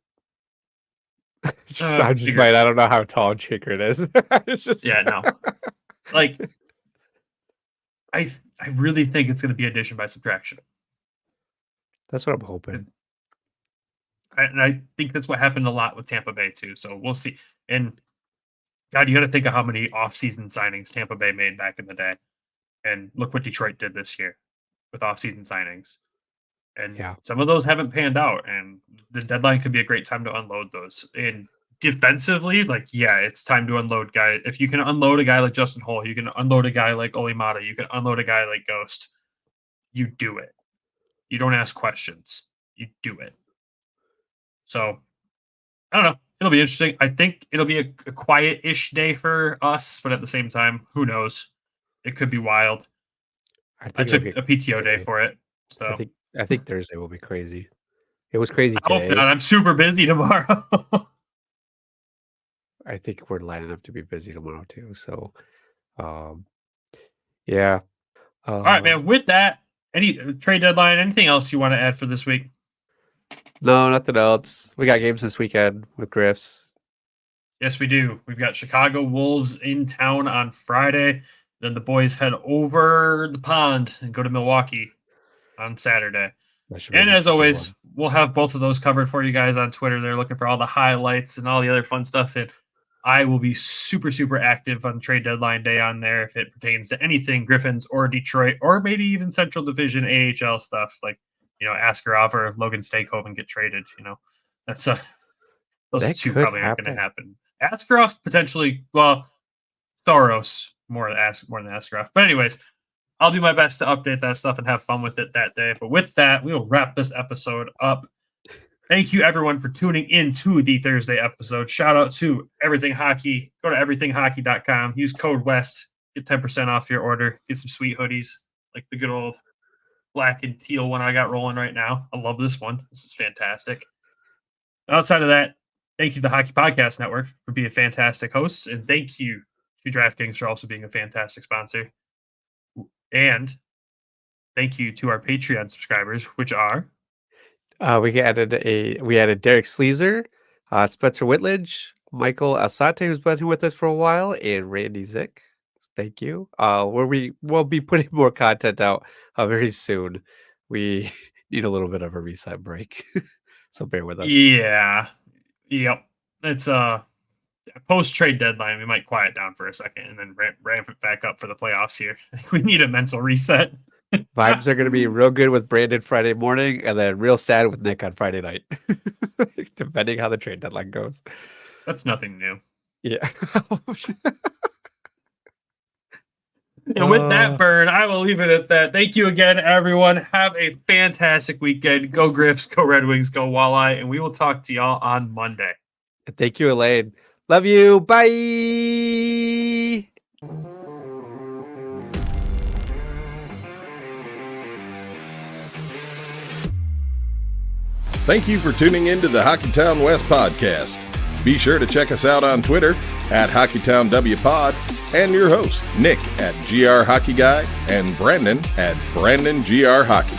I figured. don't know how tall Chikrin is. It's just no. Like, I really think it's going to be addition by subtraction. That's what I'm hoping. And I think that's what happened a lot with Tampa Bay too. So we'll see. And God, you got to think of how many off-season signings Tampa Bay made back in the day. And look what Detroit did this year with off-season signings. And some of those haven't panned out. And the deadline could be a great time to unload those. And defensively, like, yeah, it's time to unload guys. If you can unload a guy like Justin Holl, you can unload a guy like Olimata, you can unload a guy like Ghost. you do it. You don't ask questions. You do it. So, I don't know. It'll be interesting. I think it'll be a quiet-ish day for us, but at the same time, who knows? It could be wild. I took a PTO day for it. So I think Thursday will be crazy. It was crazy I today. hope not. I'm super busy tomorrow. I think we're lining up to be busy tomorrow too. So, yeah. All right, man. With that, any trade deadline, anything else you want to add for this week? No, nothing else. We got games this weekend with Griffs. Yes, we do. We've got Chicago Wolves in town on Friday. Then the boys head over the pond and go to Milwaukee on Saturday. And as always, we'll have both of those covered for you guys on Twitter. They're looking for all the highlights and all the other fun stuff. And I will be super, super active on trade deadline day on there if it pertains to anything Griffins or Detroit or maybe even Central Division AHL stuff like, Askarov or Logan Stakehoven get traded. That's those two probably aren't going to happen. Askarov potentially, Soros more than Askarov. But anyways, I'll do my best to update that stuff and have fun with it that day. But with that, we will wrap this episode up. Thank you, everyone, for tuning in to the Thursday episode. Shout out to Everything Hockey. Go to everythinghockey.com. Use code WEST. Get 10% off your order. Get some sweet hoodies like the good old black and teal one I got rolling right now. I love this one. This is fantastic. Outside of that, thank you to the Hockey Podcast Network for being fantastic hosts. And thank you to DraftKings for also being a fantastic sponsor. And thank you to our Patreon subscribers, which are we added Derek Sleazer, Spencer Whitledge, Michael Asate, who's been here with us for a while, and Randy Zick. Thank you. We'll be putting more content out very soon. We need a little bit of a reset break, so bear with us. Yeah. Yep. It's post trade deadline. We might quiet down for a second and then ramp it back up for the playoffs here. We need a mental reset. Vibes are going to be real good with Brandon Friday morning and then real sad with Nick on Friday night, depending how the trade deadline goes. That's nothing new. Yeah. And with that, Burn, I will leave it at that. Thank you again, everyone. Have a fantastic weekend. Go Griffs, go Red Wings, go Walleye, and we will talk to y'all on Monday. Thank you, Elaine. Love you. Bye. Thank you for tuning in to the Hockeytown West Podcast. Be sure to check us out on Twitter at HockeytownWPod and your host, Nick at GR Hockey Guy and Brandon at Brandon GR Hockey.